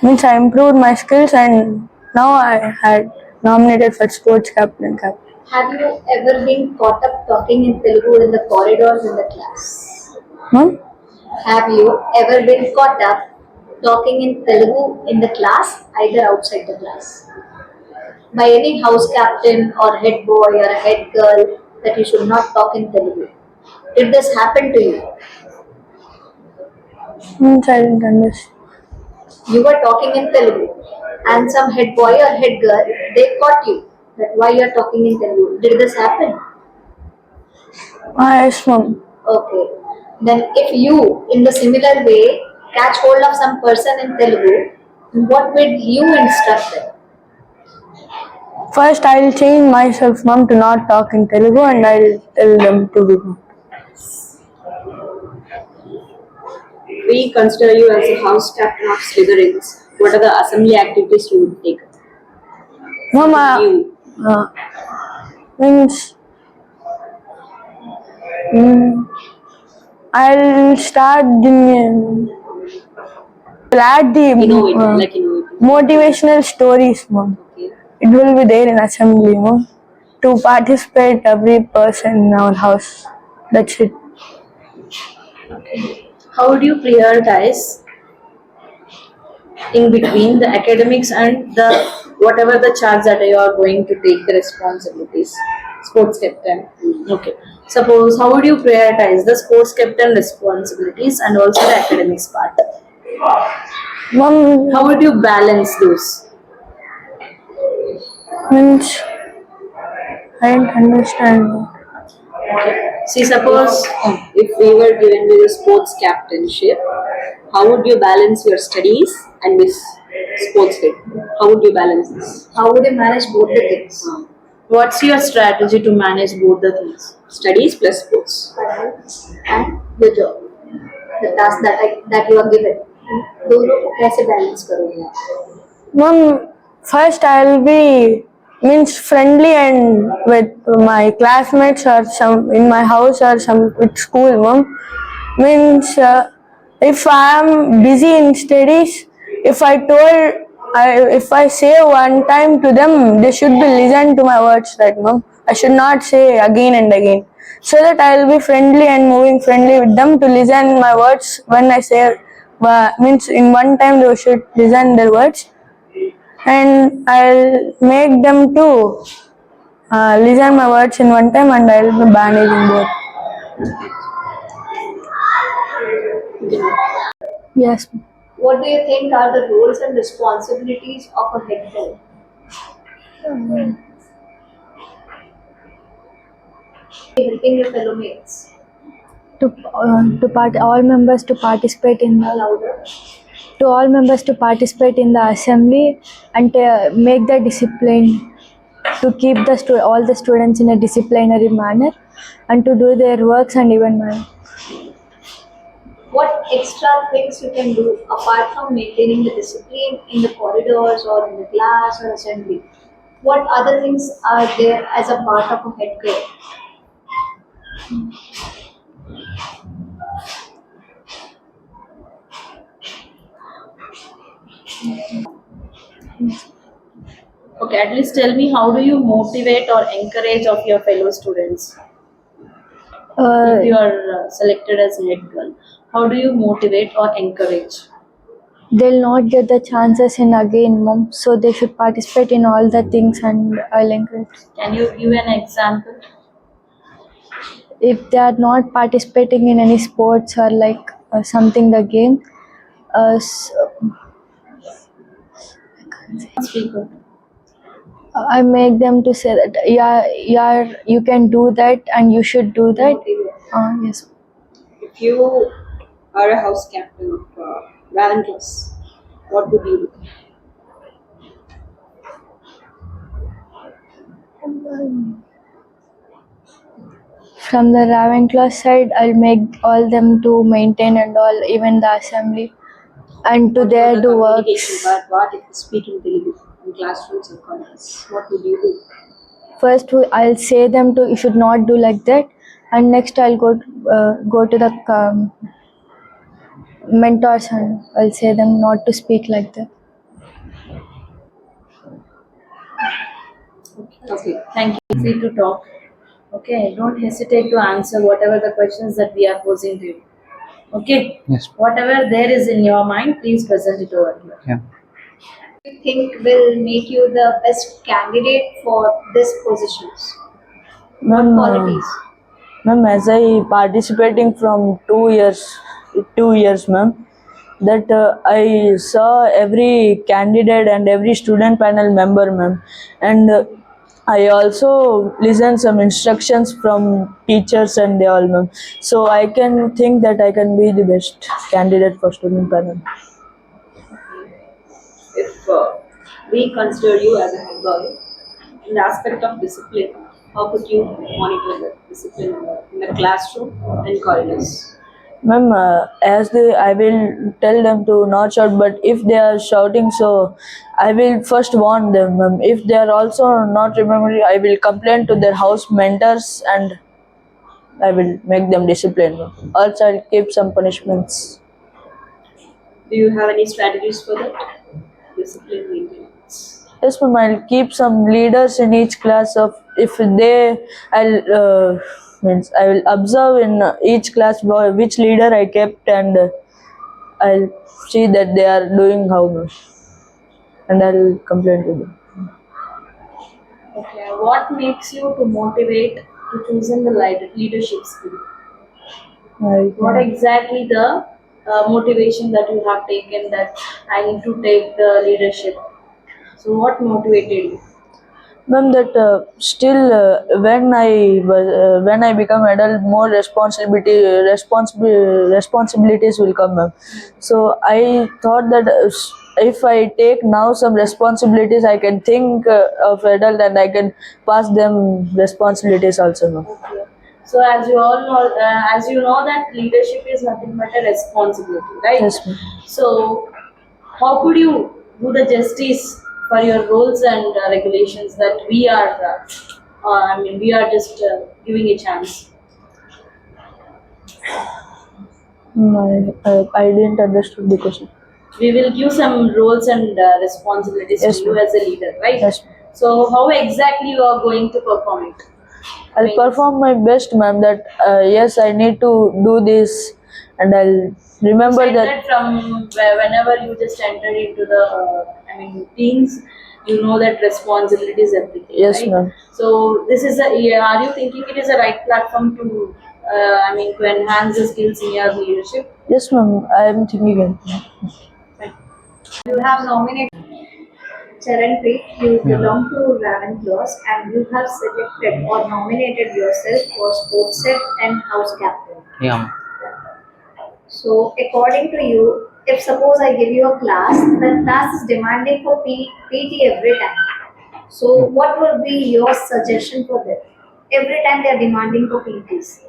means I improved my skills, and now I had nominated for sports captain. Have you ever been caught up talking in Telugu in the corridors in the class? Hmm? Have you ever been caught up talking in Telugu in the class, either outside the class? By any house captain or head boy or a head girl that you should not talk in Telugu. Did this happen to you? I didn't understand. You were talking in Telugu and some head boy or head girl, they caught you that why you are talking in Telugu. Did this happen? Yes, ma'am. Okay. Then if you, in the similar way, catch hold of some person in Telugu, what would you instruct them? First, I'll change myself, ma'am, to not talk in Telugu, and I'll tell them to do. We consider you as a house captain of Slytherins. What are the assembly activities you would take? Ma'am, means I'll start add the Innovative. motivational stories, ma'am. Okay. It will be there in assembly, ma'am, to participate every person in our house. That's it. How would you prioritize in between the academics and the whatever the charge that you are going to take the responsibilities? Sports captain. Okay. Suppose how would you prioritize the sports captain responsibilities and also the academics part? Ma'am, How would you balance those? means I didn't understand. See, suppose If we were given with a sports captainship, how would you balance your studies and this sports thing? How would you balance this? How would you manage both the things? what's your strategy to manage both the things? Studies plus sports. And your job, the task that you are given. दोनों को कैसे balance करोगे आप? Ma'am, first I'll be friendly and with my classmates or some in my house or some with school, ma'am. If I am busy in studies, if I say one time to them, they should be listen to my words, right, ma'am? I should not say again and again, so that I will be friendly and moving friendly with them to listen my words when I say. In one time they should listen their words, and I'll make them to listen my words in one time, and I'll be managing both. Yes. What do you think are the roles and responsibilities of a head girl? Helping your fellow mates. All members to participate in the Louder. to all members to participate in the assembly and make the discipline, to keep all the students in a disciplinary manner and to do their works and even manner. What extra things you can do apart from maintaining the discipline in the corridors or in the class or assembly? What other things are there as a part of a head grade? Okay, at least tell me, how do you motivate or encourage of your fellow students? If you are selected as head girl, how do you motivate or encourage? They'll not get the chances in again, mom, so they should participate in all the things and I'll encourage. Can you give an example? If they are not participating in any sports or like something the game, Speak up. I make them to say that yeah, you can do that and you should do that. Yes. If you are a house captain of Ravenclaw, what would you do? From the Ravenclaw side, I'll make all them to maintain and all, even the assembly, and to What there about the do communication works. part? What if you speak in Telugu in classrooms and colleges? What would you do? First, I'll say them to you should not do like that, and next I'll go to the mentors and I'll say them not to speak like that. Okay. Thank you. Free to talk. Okay, don't hesitate to answer whatever the questions that we are posing to you. Okay? Yes. Whatever there is in your mind, please present it over here. Yeah. You think will make you the best candidate for this positions? What qualities? Ma'am, as I participating from 2 years, ma'am, that I saw every candidate and every student panel member, ma'am, and I also listen some instructions from teachers and they all, ma'am. So I can think that I can be the best candidate for student panel. If we consider you as a head boy, in the aspect of discipline, how could you monitor the discipline in the classroom and corridors? Ma'am, I will tell them to not shout, but if they are shouting, so I will first warn them, ma'am. If they are also not remembering, I will complain to their house mentors and I will make them disciplined, ma'am. Also, I'll keep some punishments. Do you have any strategies for that? Discipline maintenance. Yes, ma'am. I'll keep some leaders in each class. I will observe in each class which leader I kept, and I'll see that they are doing how much, and I'll complain to them. Okay, what makes you to motivate to choosing the leadership skill? What exactly the motivation that you have taken that I need to take the leadership? So what motivated you? Ma'am, that still when I become adult, more responsibilities will come, ma'am. So I thought that if I take now some responsibilities, I can think of adult and I can pass them responsibilities also, ma'am. Okay. So as you all know, that leadership is nothing but a responsibility, right? Yes, ma'am. So how could you do the justice for your rules and regulations that we are giving a chance? I didn't understand the question. We will give some roles and responsibilities Yes, to you ma'am. as a leader, right? Yes, ma'am. So how exactly you are going to perform it? I'll perform my best, ma'am. That yes, I need to do this, and I'll remember Said that. from whenever you just entered into the teens, you know that responsibility is everything. Yes, right? ma'am. So this is are you thinking it is a right platform to to enhance the skills in your leadership? Yes, ma'am. I am thinking it. You have nominated Charanpreet, you belong to Ravenclaw and you have selected or nominated yourself for sports set and house captain. Yeah. So, according to you, if suppose I give you a class, the class is demanding for PT every time. So what would be your suggestion for them? Every time they are demanding for PTs.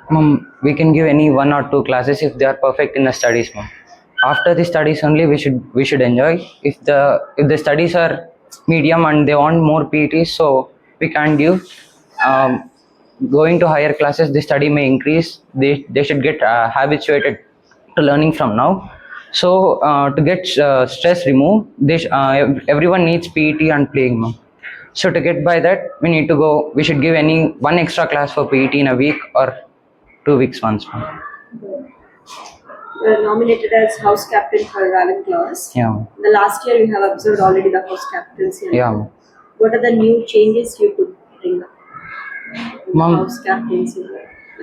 Mom, we can give any 1 or 2 classes if they are perfect in the studies, mom. After the studies only we should enjoy. If the studies are medium and they want more PTs, so we can't give. Um, Going to higher classes, the study may increase. They should get habituated to learning from now. So to get stress removed, everyone needs PET and playing, mom. So to get by that, we need to go. We should give any one extra class for PET in a week or 2 weeks once, mom. You are nominated as house captain for Ravenclaws. Yeah, ma'am. The last year you have observed already the house captaincy. Yeah, ma'am. What are the new changes you could bring up? in the Ma'am. House captaincy.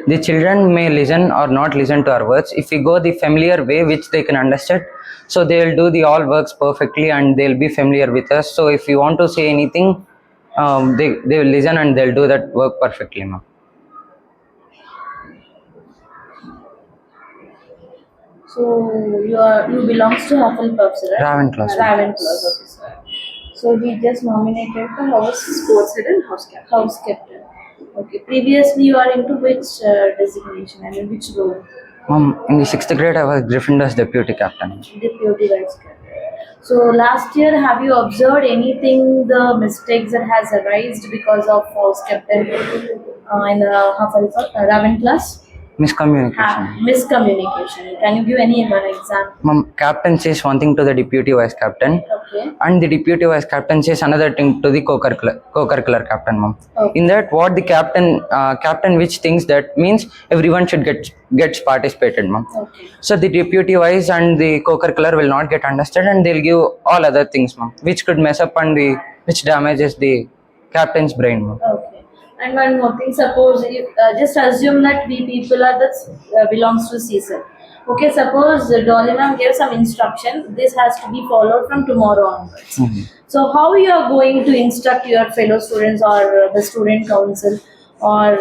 The children may listen or not listen to our words. If we go the familiar way which they can understand, so they will do the all works perfectly and they'll be familiar with us. So if you want to say anything, they will listen and they'll do that work perfectly, ma'am. So you belongs to Hufflepuff, right? Ravenclaw. Ravenclaw, okay, sir. So he just nominated for house Sports head and house captain. house captain. Okay. Previously, you are into which designation? I mean, which role? Ma'am, in the 6th grade, I was Gryffindor's deputy captain. Deputy vice captain. So last year, have you observed anything, the mistakes that has arisen because of house captain in Hufflepuff, Ravenclaw? Miscommunication. Miscommunication. Can you give any one example? Ma'am, captain says one thing to the deputy vice captain, Okay. and the deputy vice captain says another thing to the co-curricular captain, ma'am. Okay. In that, what the captain which thinks that means everyone should gets participated, ma'am. Okay. So the deputy vice and the co-curricular will not get understood, and they'll give all other things, ma'am, which could mess up and which damages the captain's brain, ma'am. Okay. And one more thing, suppose if, just assume that we people are that belongs to season. Okay, suppose Dolly ma'am gave some instruction, this has to be followed from tomorrow onwards. So how you are going to instruct your fellow students or the student council or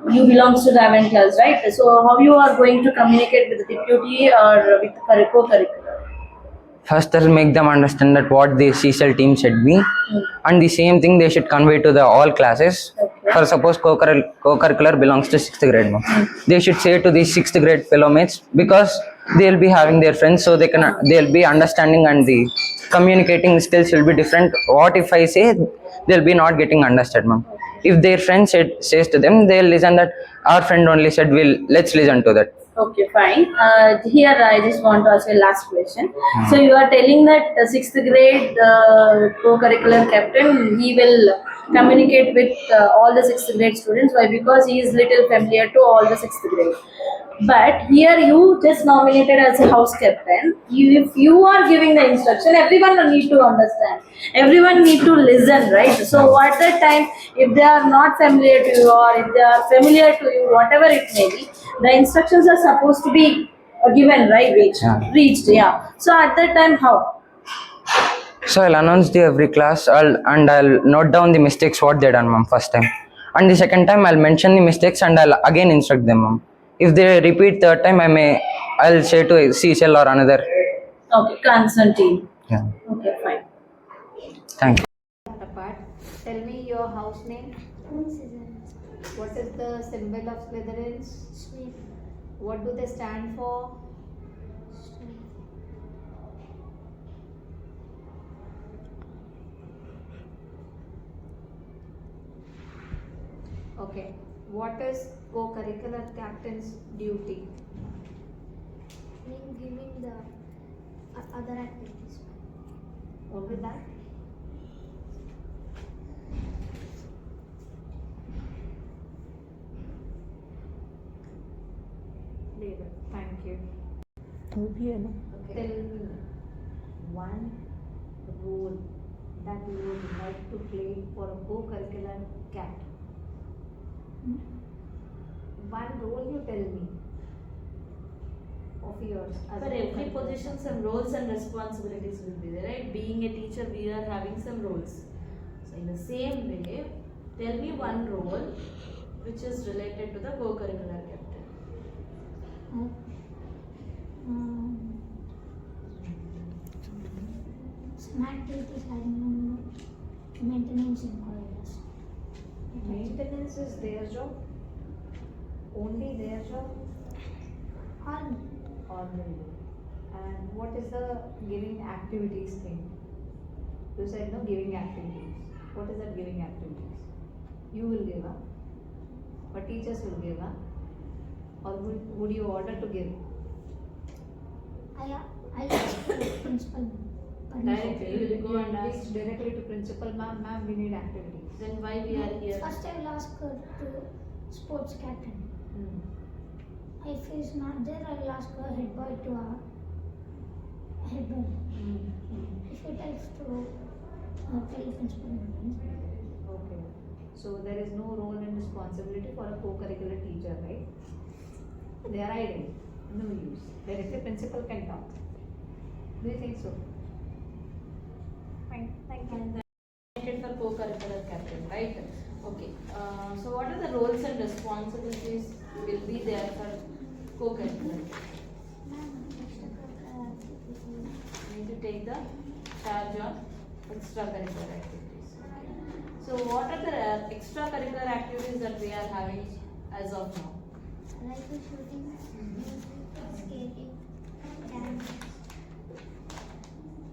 you belongs to Ravenclaw, right? So how you are going to communicate with the deputy or with the co-curricular? First, I'll make them understand that what the CSL team should be, and the same thing they should convey to the all classes. Okay. For suppose co-curricular belongs to 6th grade, ma'am. They should say to the 6th grade fellow mates, because they'll be having their friends, so they'll be understanding and the communicating skills will be different. What if I say they'll be not getting understood, ma'am? If their friend says to them, they'll listen that our friend only said, let's listen to that. Okay, fine. Here I just want to ask you a last question. So you are telling that the 6th grade co-curricular captain, he will communicate with all the 6th grade students. Why? Because he is little familiar to all the 6th grade. But here you just nominated as a house captain. If you are giving the instruction, everyone will need to understand. Everyone need to listen, right? So at that time, if they are not familiar to you or if they are familiar to you, whatever it may be, the instructions are supposed to be given, right? Reached, yeah. So at that time, how? So I'll announce the every class, I'll note down the mistakes what they done, ma'am, first time, and the second time I'll mention the mistakes and I'll again instruct them, ma'am. If they repeat third time, I'll say to CSL or another. Okay, concerned team. Yeah. Okay, fine. Thank you. Apart, tell me your house name. What is the symbol of Slytherins? What do they stand for? Okay. What is co-curricular captain's duty? Giving the other activities. What with that? Leave it. Thank you. Okay. Tell me one role that you would like to play for a co-curricular captain. One role you tell me of yours. as For a every co-curricular position, some roles and responsibilities will be there, right? Being a teacher, we are having some roles. So in the same way, tell me one role which is related to the co-curricular captain. activities like maintenance in corridors. Maintenance is their job? Only their job? Or will do. And what is the giving activities thing? You said no giving activities. What is that giving activities? You will give up, or teachers will give up, or would you order to give? I ask the principal. Directly, you will go and ask directly to principal, ma'am, we need activities. Then why we are here? First, I will ask her to sports captain. If he is not there, I will ask her head boy to head boy. If he tells to tell principal. Okay. So there is no role and responsibility for a co-curricular teacher, right? They are idle, no use. Directly principal can talk. Do you think so? Fine, thank you. For co-curricular captain, right? Okay. So what are the roles and responsibilities will be there for co-curricular? Need to take the charge on extracurricular activities. So what are the extracurricular activities that we are having as of now? Rifle shooting, music, skating, dance,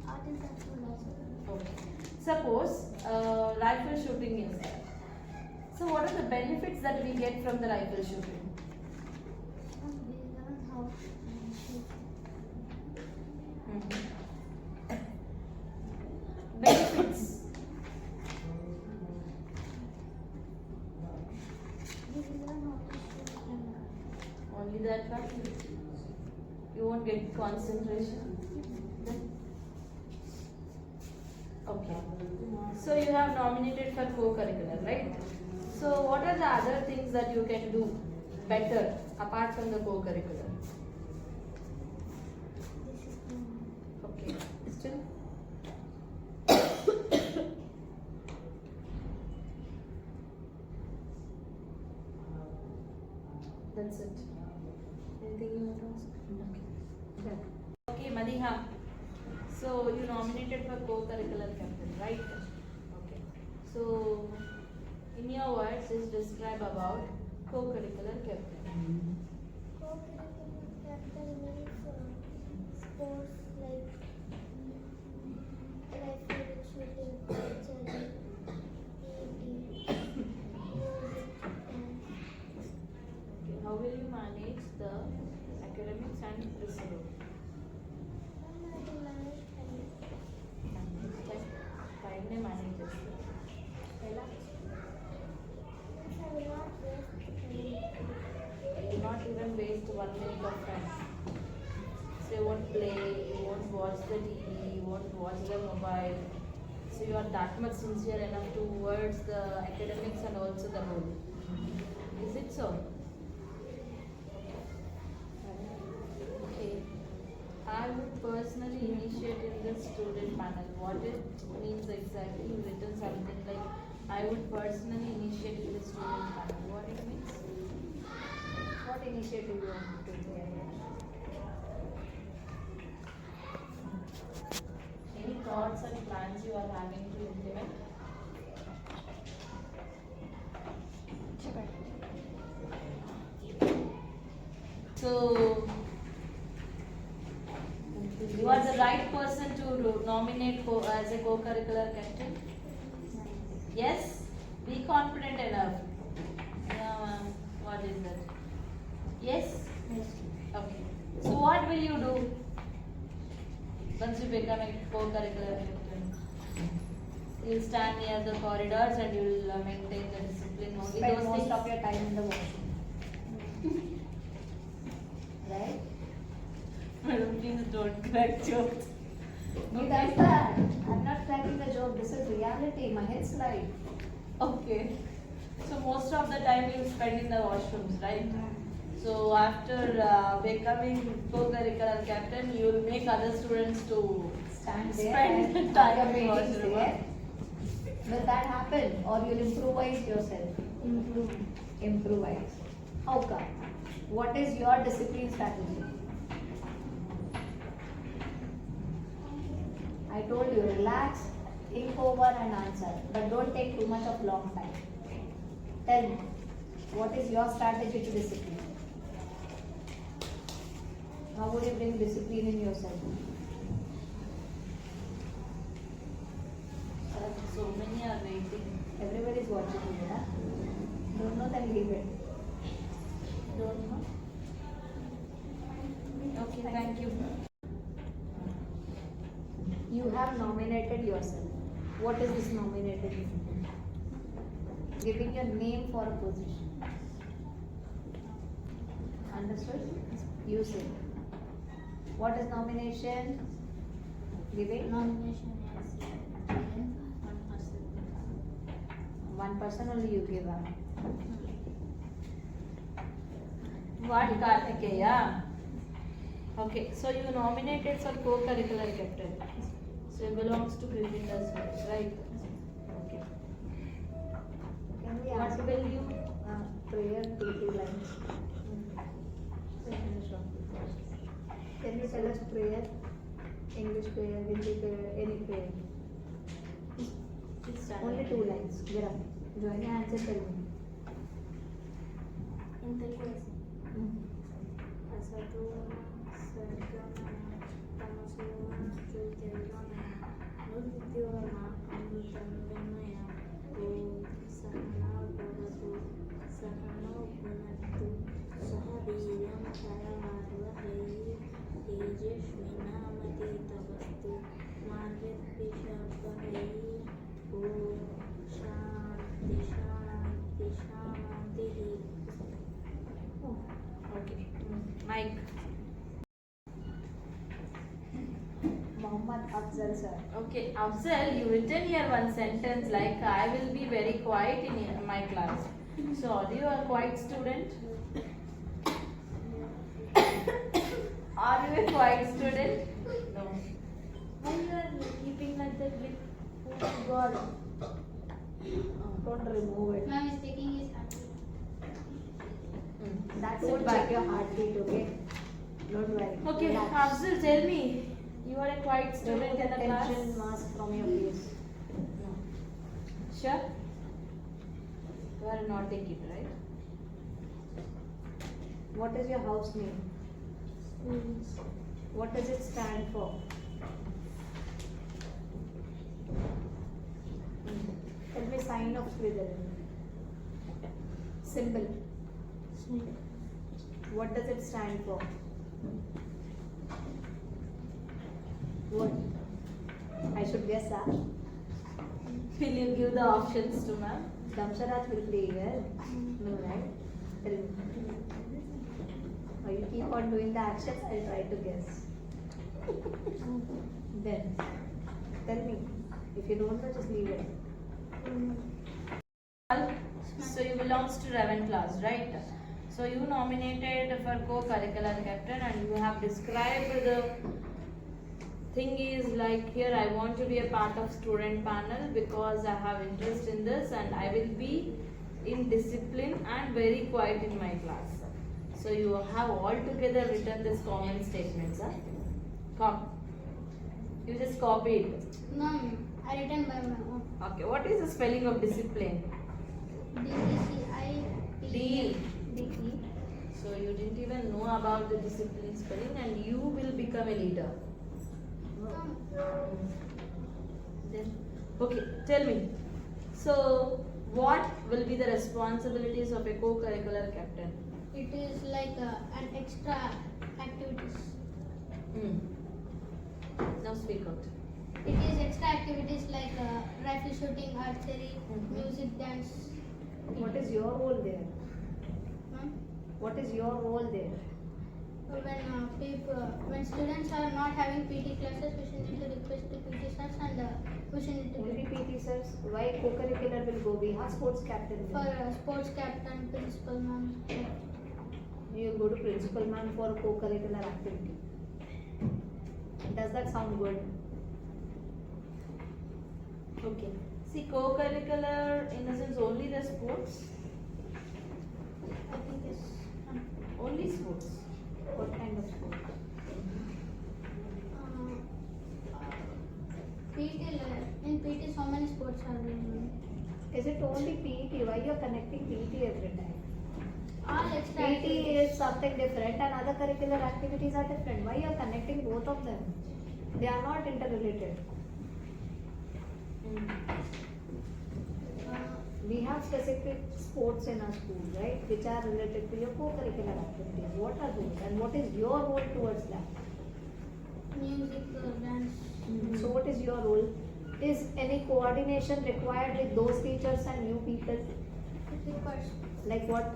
art and craft also. Okay. Suppose rifle shooting is there. So what are the benefits that we get from the rifle shooting? We learn how to shoot. Benefits. We learn how to shoot and Only that one? You won't get concentration? Then? Okay. So you have nominated for co-curricular, right? So what are the other things that you can do better apart from the co-curricular? Okay. Still? That's it. Anything you want to ask? Okay. Okay, Madiha. So you nominated for co-curricular captain, right? Okay. So in your words, just describe about co-curricular captain. co-curricular captain means sports like rifle shooting, archery, PET, music, dance. Okay. How will you manage the academics and reserve? Time ne manage చేస్తారు. ఎలా? You will not even waste 1 minute of time. So you won't play, you won't watch the TV, you won't watch the mobile. So you are that much sincere enough towards the academics and also the role. Is it so? Okay. I would personally initiate in the student panel. What it means exactly, you written something like I would personally initiate in the student panel. What it means? What initiative you want to take? Any thoughts and plans you are having to implement? So you are the right person to nominate as a co-curricular captain. Yes, be confident enough. What is that? Yes. Okay. So what will you do once you become a co-curricular captain? You'll stand near the corridors and you'll maintain the discipline only. Spend Those most things. of your time in the washroom. Right? Madam, please don't crack jokes. He does that. I'm not cracking the joke. This is reality. Mahek's life. Okay. So most of the time you spend in the washrooms, right? So after becoming co-curricular captain, you will make other students to Stand there spend and time your in meetings washroom. there. Will that happen? Or you'll improvise yourself? Improvise. How come? What is your discipline strategy? I told you, relax, think over and answer, but don't take too much of long time. Tell me, what is your strategy to discipline? How would you bring discipline in yourself? So many are waiting. Everybody is watching you, huh? Don't know, then leave it. Don't know. Okay, thank you. You have nominated yourself. What is this nominated? Giving your name for a position. Understood? You say. What is nomination? Giving? Nomination is given 1%. 1% only you give up. What, Kartikeya? Okay, so you nominated for co-curricular captain. So it belongs to cricket as well, right? Okay. Can we What ask will you? prayer 2 lines? Can you tell us prayer? English prayer, Hindi prayer, any prayer? Only 2 lines. Get up. Join your hands and tell me. In Telugu, Asadu Sargama Tamasuma Jyotirgamaya Nurvidyogama Amrutam Vimaya Om Sahana Bhavatu Sahano Bhunaktu Sahaviryam Karavadvahi Tejashvinamati Tavastu Marvyatvishabhai Om Shanti Shanti Shanti. Okay. Mike. Mohammad Afzal sir. Okay, Afzal, you written here one sentence like I will be very quiet in my class. So are you a quiet student? Are you a quiet student? No. Why you are keeping like that lip? Oh God. Don't remove it. Ma'am is taking his hand. That's Don't it. check Check your heartbeat, okay? Don't worry. Okay, Relax. Afzal, tell me. You are a quiet student Remove in the the class? tension mask from your face. No. Sure? You are a naughty kid, right? What is your house name? What does it stand for? Tell me sign of Slytherin. Symbol. What does it stand for? What? I should guess, huh? Will you give the options to ma'am? Damsharaj will play here. No, right? Tell me. Or you keep on doing the actions, I'll try to guess. Then, tell me. If you don't know, just leave it. So you belongs to Raven class, right? So you nominated for co-curricular captain and you have described the thing is like here I want to be a part of student panel because I have interest in this and I will be in discipline and very quiet in my class. So you have altogether written this common statements, huh? Come. You just copied. No, I written by my own. Okay, what is the spelling of discipline? DCI. D. So you didn't even know about the discipline spelling and you will become a leader. Then, okay, tell me. So, what will be the responsibilities of a co-curricular captain? It is like an extra activities. Now speak out. It is extra activities like rifle shooting, archery, music, dance. What is your role there? Ma'am? What is your role there? When students are not having PT classes, we should need to request the PT sirs and we should need to Only PT sirs. Why co-curricular will go? We have sports captain. for sports captain, principal ma'am. You go to principal ma'am for co-curricular activity. Does that sound good? Okay. See, co-curricular in the sense only the sports? I think yes. Only sports. What kind of sport? Is it only PET? Why you're connecting PET every time? All extra PET activities. is something different and other curricular activities are different. Why you're connecting both of them? They are not interrelated. We have specific sports in our school, right, which are related to your co-curricular activities. What are those and what is your role towards that? Music, dance. So what is your role? Is any coordination required with those teachers and you people? It requires Like what?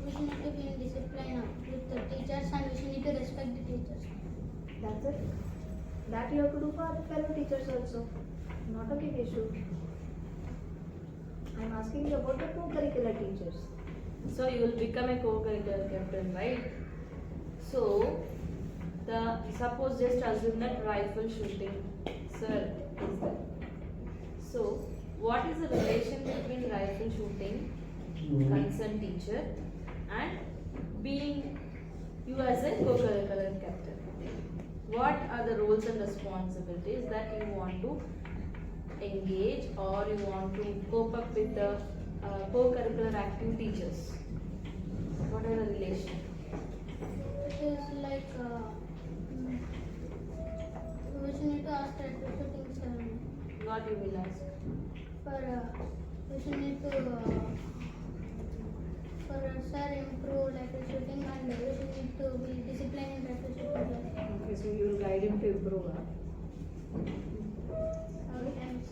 we should need to be in discipline with the teachers and we should need to respect the teachers. That's it. That you have to do for other fellow teachers also. Not a big issue. I'm asking you about the co-curricular teachers. So you will become a co-curricular captain, right? So suppose just assume that rifle shooting sir is there. So what is the relation between rifle shooting, concerned teacher, and being you as a co-curricular captain? What are the roles and responsibilities that you want to engage or you want to cope up with the co-curricular active teachers? What are the relation? It is like we should need to ask that shooting sir What you will ask? for we should need to for sir improve like shooting and we should need to be disciplined in rifle shooting. Okay, so you will guide him to improve. Sometimes.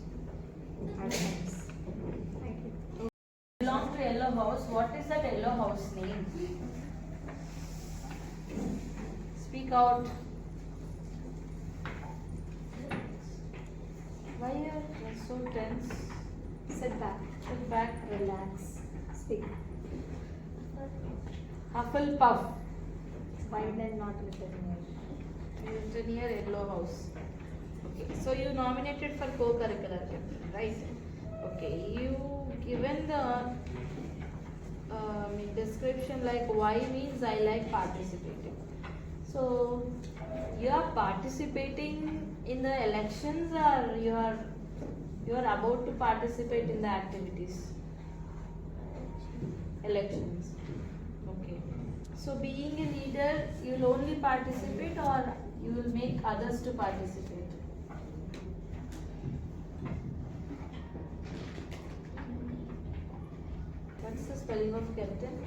At times. Thank you. Belong to yellow house. What is that yellow house name? Speak out. Why are you so tense? Sit back. Sit back. Relax. Speak. Hufflepuff. Wide and not written here. Written here yellow house. Okay. So you nominated for co-curricular captain, right? Okay. You given the description like why means I like participating. So you are participating in the elections or you are about to participate in the activities? Elections. Okay. So being a leader, you will only participate or you will make others to participate? What's the spelling of captain?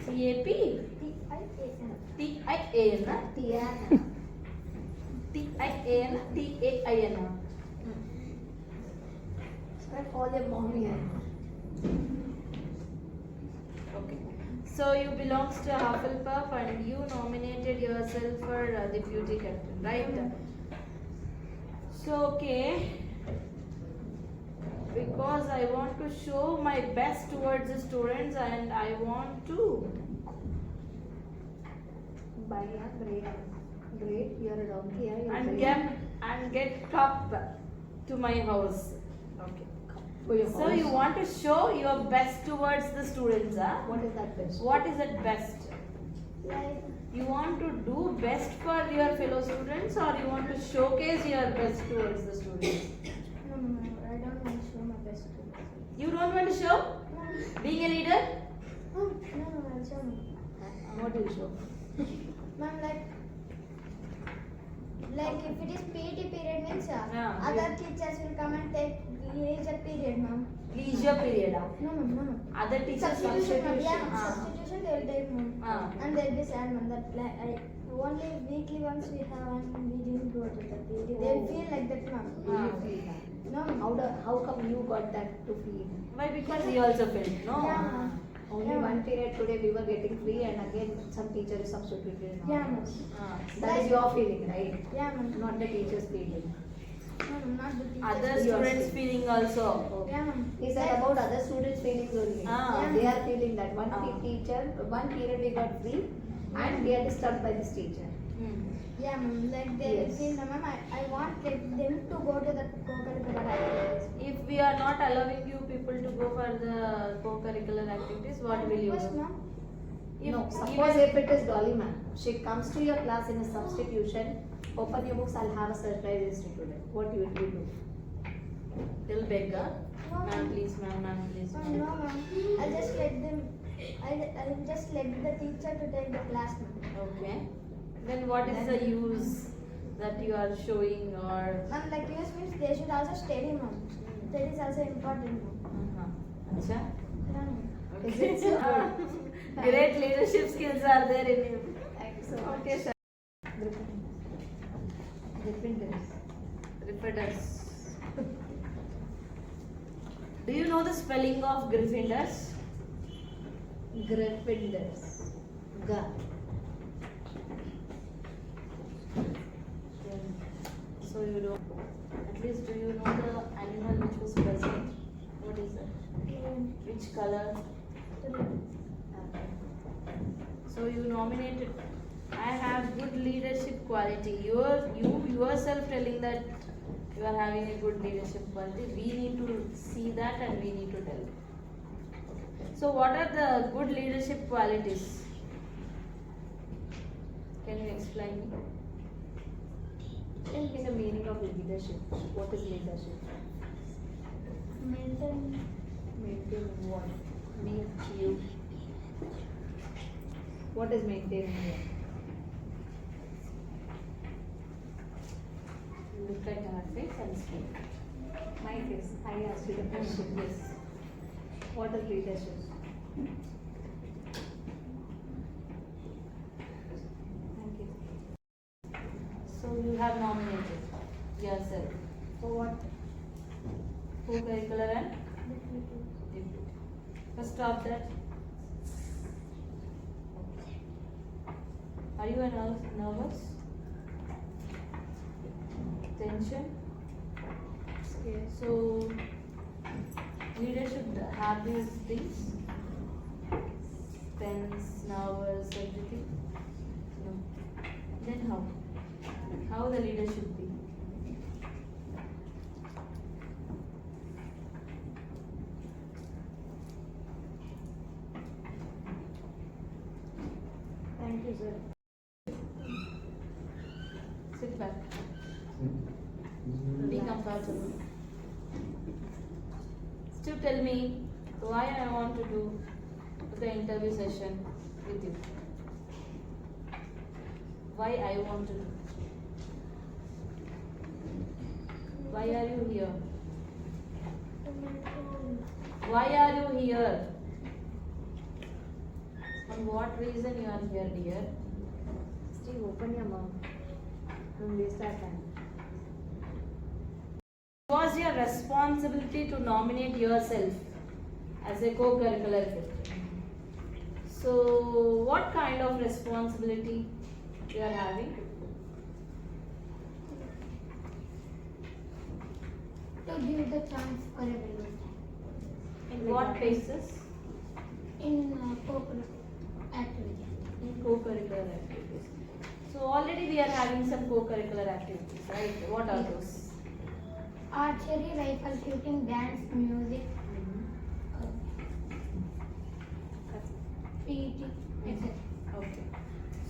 CAP? TIAN? TIAN? I call him mommy. Okay. So you belongs to Hufflepuff and you nominated yourself for deputy captain, right? So okay. Because I want to show my best towards the students and I want to By great. Great, you're a donkey. and get cup to my house. Okay. So you want to show your best towards the students, huh? What is that best? What is it best? Like You want to do best for your fellow students or you want to showcase your best towards the students? no, I don't want to show my best. You don't want to show? Being a leader? No, I'll show me. What do you show? Ma'am, like if it is PET period means Yeah. other teachers will come and take leisure period, ma'am. Leisure period. No. Other teachers Substitution, ma'am. Yeah, ma'am. Ah. Substitution they will take, ma'am. Ah. And they'll be sad, ma'am. That only weekly once we have and we didn't go to the PET. They'll feel like that, ma'am. Do you feel that? No, ma'am. How come you got that to feel? Why? Because he also felt, no? Yeah, ma'am. Only Yeah. one period today we were getting free and again some teacher is substituted. now. Yeah, ma'am. Ah. That is your feeling, right? Yeah, ma'am. Not the teacher's feeling. No, ma'am, not the teachers. Other Yours. students feeling also. Yeah, ma'am. He said about other students' feelings only. Ah. They are feeling that one Ah. teacher, one period we got free and we are disturbed by this teacher. Hmm. Yeah, ma'am. Like they will Yes. feel, no, ma'am. I want them to go to the co-curricular activities. If we are not allowing you people to go for the co-curricular activities, what will you Request, do? ma'am. No, suppose if it is Dolly ma'am, she comes to your class in a substitution, open your books, I'll have a surprise yesterday. What will you do? They'll beg, ma'am please, ma'am please. No, ma'am. I'll just let them. I'll just let the teacher to take the class, ma'am. Okay. Then what is the use that you are showing or? Ma'am, like use means they should also study, ma'am. That is also important, ma'am. Acha. Yeah, ma'am. Is it so? Great leadership skills are there in you. Okay, sir. Gryffindors. Do you know the spelling of Gryffindors? Gryffindors. Ga. So you know, at least do you know the animal which was present? What is it? Which color? So you nominated. I have good leadership quality. You yourself telling that you are having a good leadership quality. We need to see that and we need to tell. So what are the good leadership qualities? Can you explain me? Tell me the meaning of leadership. What is leadership? Maintain. Maintain what? Me, you. What is maintaining here? Look at her face and speak. My face. I asked you the question. Yes. What is leadership? Thank you. So you have nominated yourself. For what? Co-curricular and deputy. First stop that. Are you nervous? Tension? Okay, so leader should have these things. Tense, nervous, everything. No. Then how? How the leader should be? Thank you, sir. Sit back. Be comfortable. Still tell me why I want to do the interview session with you. Why I want to do. Why are you here? Why are you here? On what reason you are here, dear? Steve, open your mouth. Don't waste our time. It was your responsibility to nominate yourself as a co-curricular kid. So, what kind of responsibility you are having? To give the chance for everyone. In what basis? In co-curricular activity. In co-curricular activities. So, already we are having some co-curricular activities, right? What are those? Archery, rifle shooting, dance, music, PET, etc. Okay.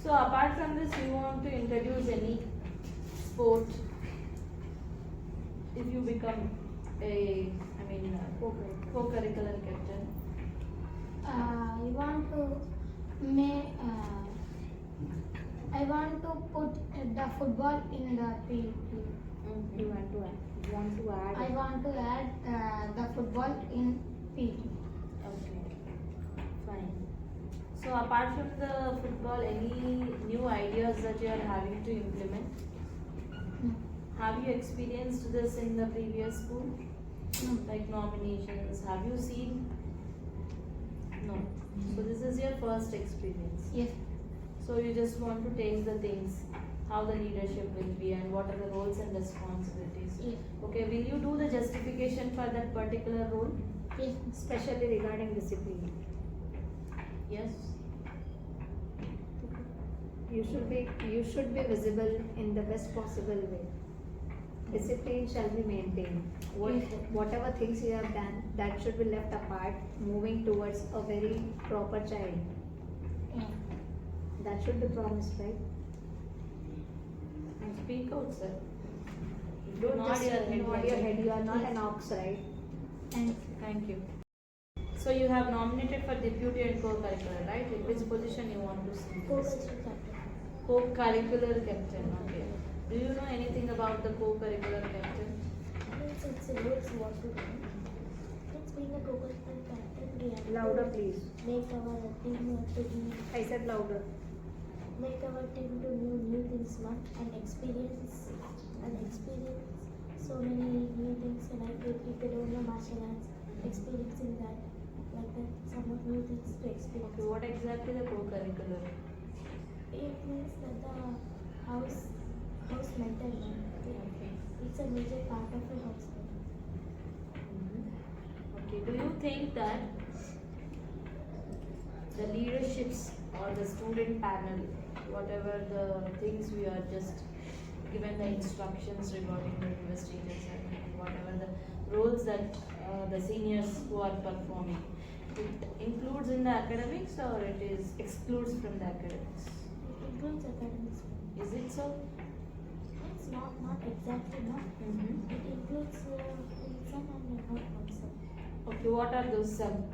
So, apart from this, you want to introduce any sport if you become a, co-curricular captain? I want to put the football in the PET. You want to add? I want to add the football in PET. Okay, fine. So apart from the football, any new ideas that you are having to implement? Have you experienced this in the previous school? Like nominations, have you seen? No. So this is your first experience. Yes. So you just want to taste the things, how the leadership will be and what are the roles and responsibilities. Yes. Okay, will you do the justification for that particular role? Yes. Especially regarding discipline. Yes. You should be visible in the best possible way. Discipline shall be maintained. Whatever things you have done, that should be left apart, moving towards a very proper child. Yeah. That should be promised, right? And speak out, sir. Don't Nod just your head nod like your that. head. You are not an ox, right? Thank you. So you have nominated for deputy and co-curricular, right? In which position you want to see? Co-cultural captain. Co-curricular captain. Okay. Do you know anything about the co-curricular captain? It's a rules what to do. Let's being a co-cultural captain, we have Louder, to please. make our team to be I said louder. make our team to new things, ma'am, and experience so many new things, like if they don't know martial arts, experiencing that, like that, somewhat new things to experience. Okay. What exactly the co-curricular? It means that the house mental, ma'am. Okay. It's a major part of a house. Okay. Do you think that the leaderships or the student panel, whatever the things we are just given the instructions regarding the investigators and whatever the roles that the seniors who are performing, it includes in the academics or it is excludes from the academics? It includes academics. Is it so? It's not exactly, no. It includes in some and not also. Okay, what are those some?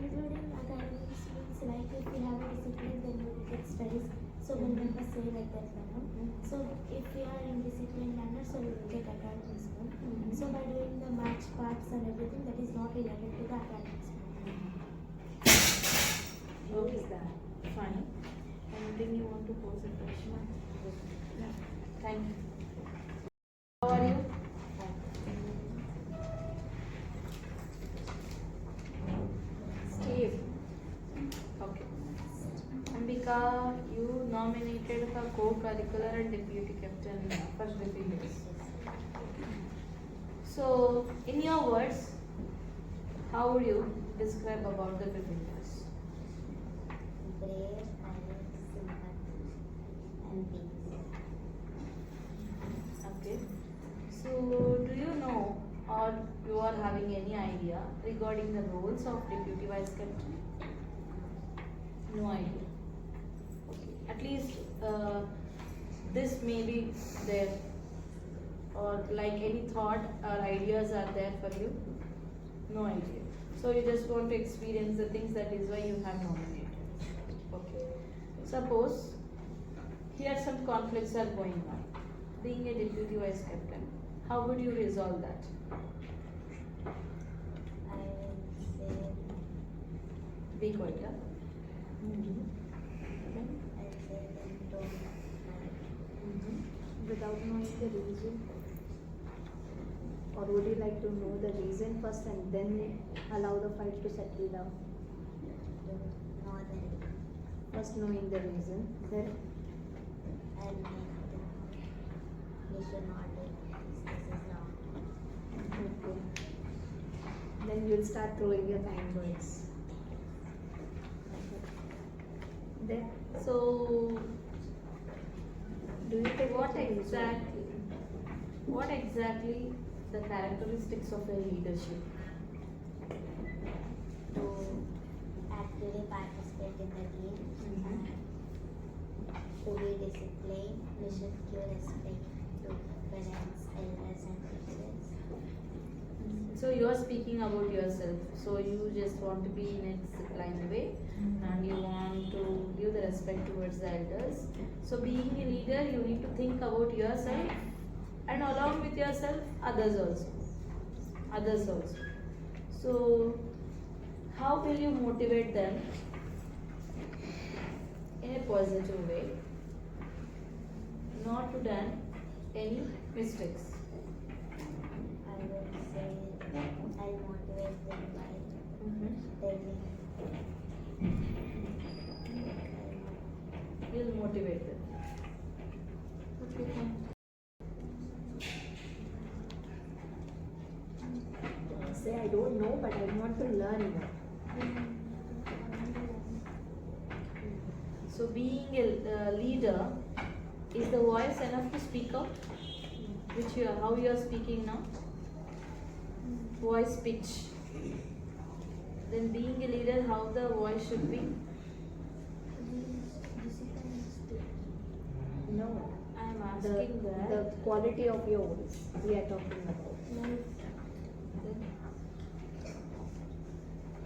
Including academics means like if we have a discipline, then we will get studies. So many members say like that, no? So if we are in disciplined manner, so we will get academics. No? So by doing the match parts and everything, that is not related to the academics. Okay, fine. Anything you want to pose a question? Thank you. How are you? Steve. Okay. Ambika, you nominated for co-curricular and deputy captain for Shruti Hills. So, in your words, how would you describe about the Griffin Hills? Brave, honest, sympathy, and peace. Okay. So, do you know or you are having any idea regarding the roles of deputy vice captain? No idea. Okay. At least this may be there, or like any thought or ideas are there for you? No idea. So you just want to experience the things, that is why you have nominated. Okay. Suppose here some conflicts are going on. Being a deputy vice captain, how would you resolve that? I will say, Be quiet. Huh? I'll say them don't fight. Without knowing the reason? Or would you like to know the reason first and then allow the fight to settle down? Don't know them First knowing the reason, then and make them. We should not do this. This is wrong. okay. Then you'll start throwing your kind words. Then So, do you take what exactly the characteristics of a leadership? To actively participate in the team, to be disciplined, we should give respect to parents, elders, and teachers. So you are speaking about yourself. So you just want to be in a disciplined way, and you want to give the respect towards the elders. So being a leader, you need to think about yourself, and along with yourself, others also. So how will you motivate them in a positive way, not to done any mistakes? I will say, I'll motivate them by telling. You'll motivate them. Okay, fine. say I don't know, but I want to learn more. So being a leader, is the voice enough to speak out? Which you are, how you are speaking now? Voice pitch. Then being a leader, how the voice should be? No. I am asking that. The quality of your voice we are talking about.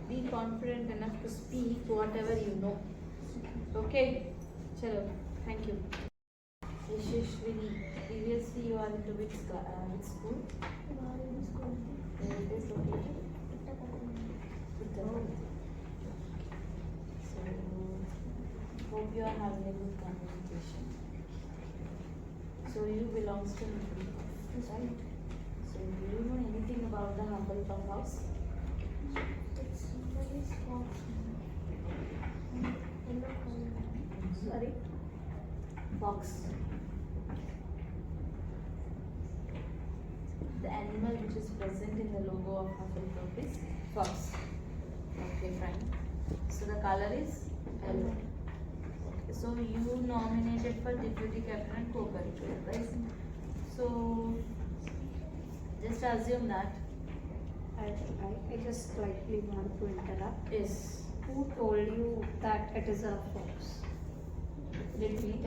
Be confident enough to speak whatever you know. Okay? Chalo, thank you. Yashashwini, previously you are into which school? Where it is located? Uttar. So, hope you are having a good communication. So, you belongs to Hufflepuff, right? So, do you know anything about the Hufflepuff house? It's very small. Yellow color. Sorry? Fox. The animal which is present in the logo of Hufflepuff is fox. Okay, fine. So the color is yellow. Okay, so you nominated for deputy captain and co-curricular, right? So just assume that. I just slightly want to interrupt. Yes. Who told you that it is a fox? Did we?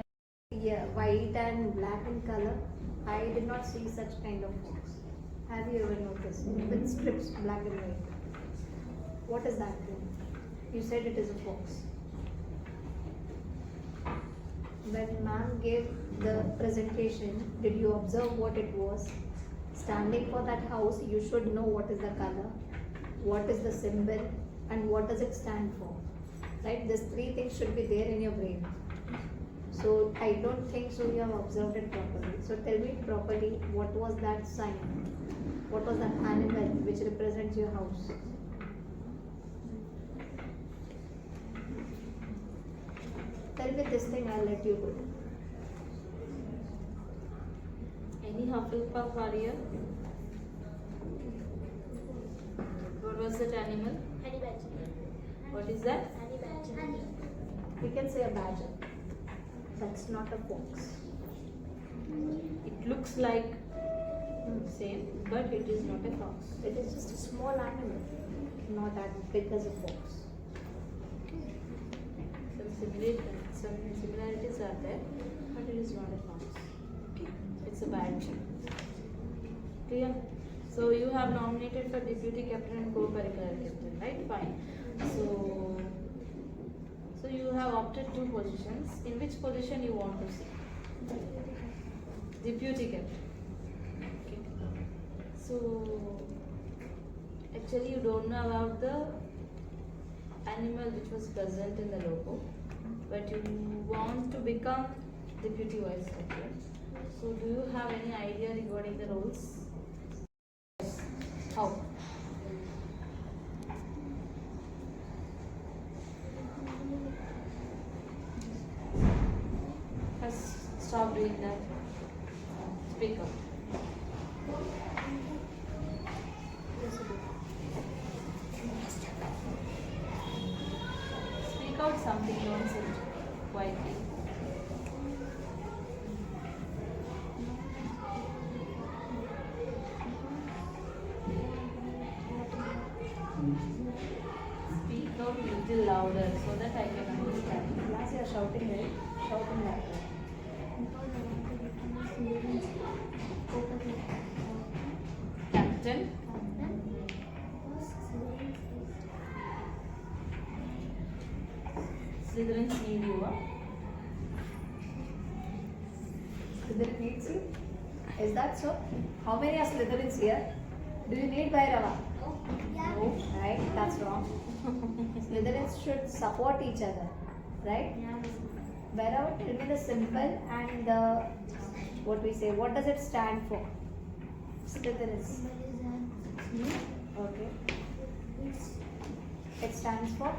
Yeah, white and black in color. I did not see such kind of fox. Have you ever noticed? With strips, black and white. What is that thing? You said it is a fox. When ma'am gave the presentation, did you observe what it was? Standing for that house, you should know what is the color, what is the symbol, and what does it stand for. Right? These three things should be there in your brain. So I don't think so you have observed it properly. So tell me properly, what was that sign? What was that animal which represents your house? Tell me this thing, I'll let you go. Any Hufflepuff warrior? What was that animal? Honey badger. What is that? Honey badger. Honey. We can say a badger. That's not a fox. It looks like same, but it is not a fox. It is just a small animal, not as big as a fox. Some similarities are there, but it is not a fox. Okay, it's a badger. Clear? So you have nominated for deputy captain and co-curricular captain, right? Fine. So you have opted two positions. In which position you want to see? Deputy captain. Okay. So actually you don't know about the animal which was present in the logo, but you want to become deputy vice captain. So do you have any idea regarding the roles? How? First, stop doing that. Speak up. Speak out something, don't sit quietly. Speak out a little louder so that I can understand. Plus you are shouting, right? Shouting that way. Captain. Slytherins need you, huh? Slytherin needs you? Is that so? How many are Slytherins here? Do you need Bhairava? No, right? That's wrong. Slytherins should support each other, right? Bhairava, tell me the symbol and the, what we say, what does it stand for? Slytherins. Okay. It stands for?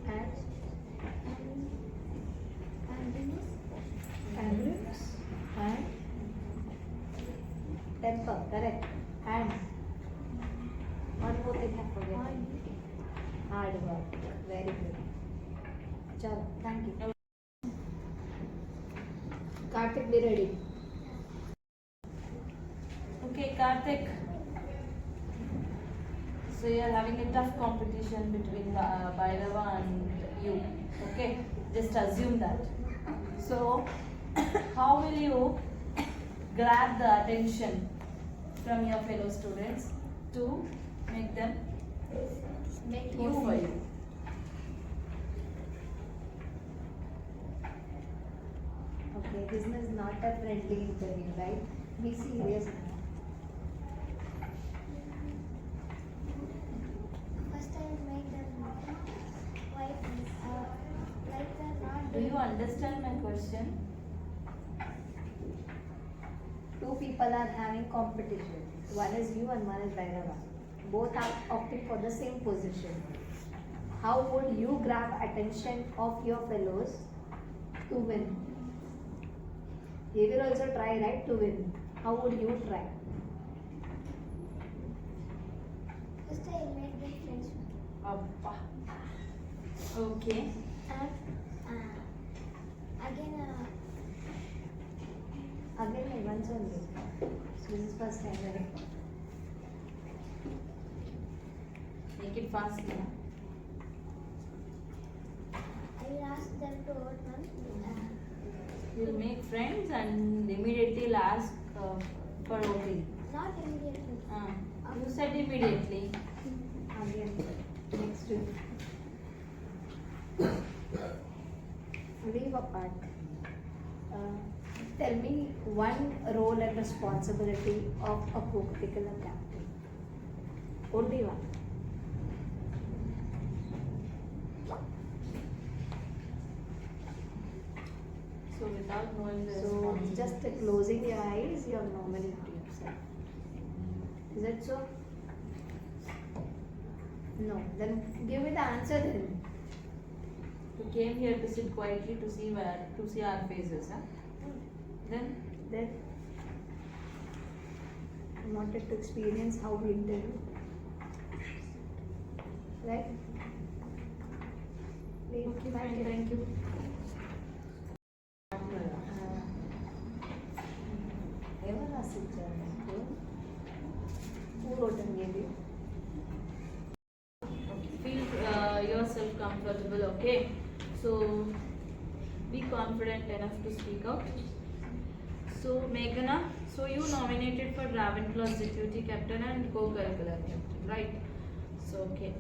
And? Ambulance. And? Temper, correct. And? One more thing I forget. Hard work. Very good. Chalo, thank you. Karthik, be ready. Okay, Karthik. So you are having a tough competition between Bhairava and you. Okay, just assume that. So how will you grab the attention from your fellow students to make them vote for you? Okay, this is not a friendly interview, right? Be serious now. First I will make them white, like they're not Do you understand my question? Two people are having competition. One is you and one is Bhairava. Both are opting for the same position. How would you grab attention of your fellows to win? They will also try, right, to win. How would you try? First I will make them friends. Abba. Okay. And again, Again, once only. So this is first time, right? Make it fast now. I will ask them to vote, ma'am. You'll make friends and immediately ask for voting. Not immediately. You said immediately. Again, next week. Leave apart. Tell me one role and responsibility of a co-curricular captain. Only one. So without knowing the So responsibility. just closing your eyes, you are nominating yourself. Is it so? No. Then give me the answer then. You came here to sit quietly to see our faces, huh? Then I wanted to experience how we interview. Right? okay, fine, thank you. ఎవరు రాసిచ్చారు నాకు? Who wrote and gave you? Feel yourself comfortable, okay? So be confident enough to speak out. So Meghana, so you nominated for Ravenclaw's deputy captain and co-curricular captain, right? So okay.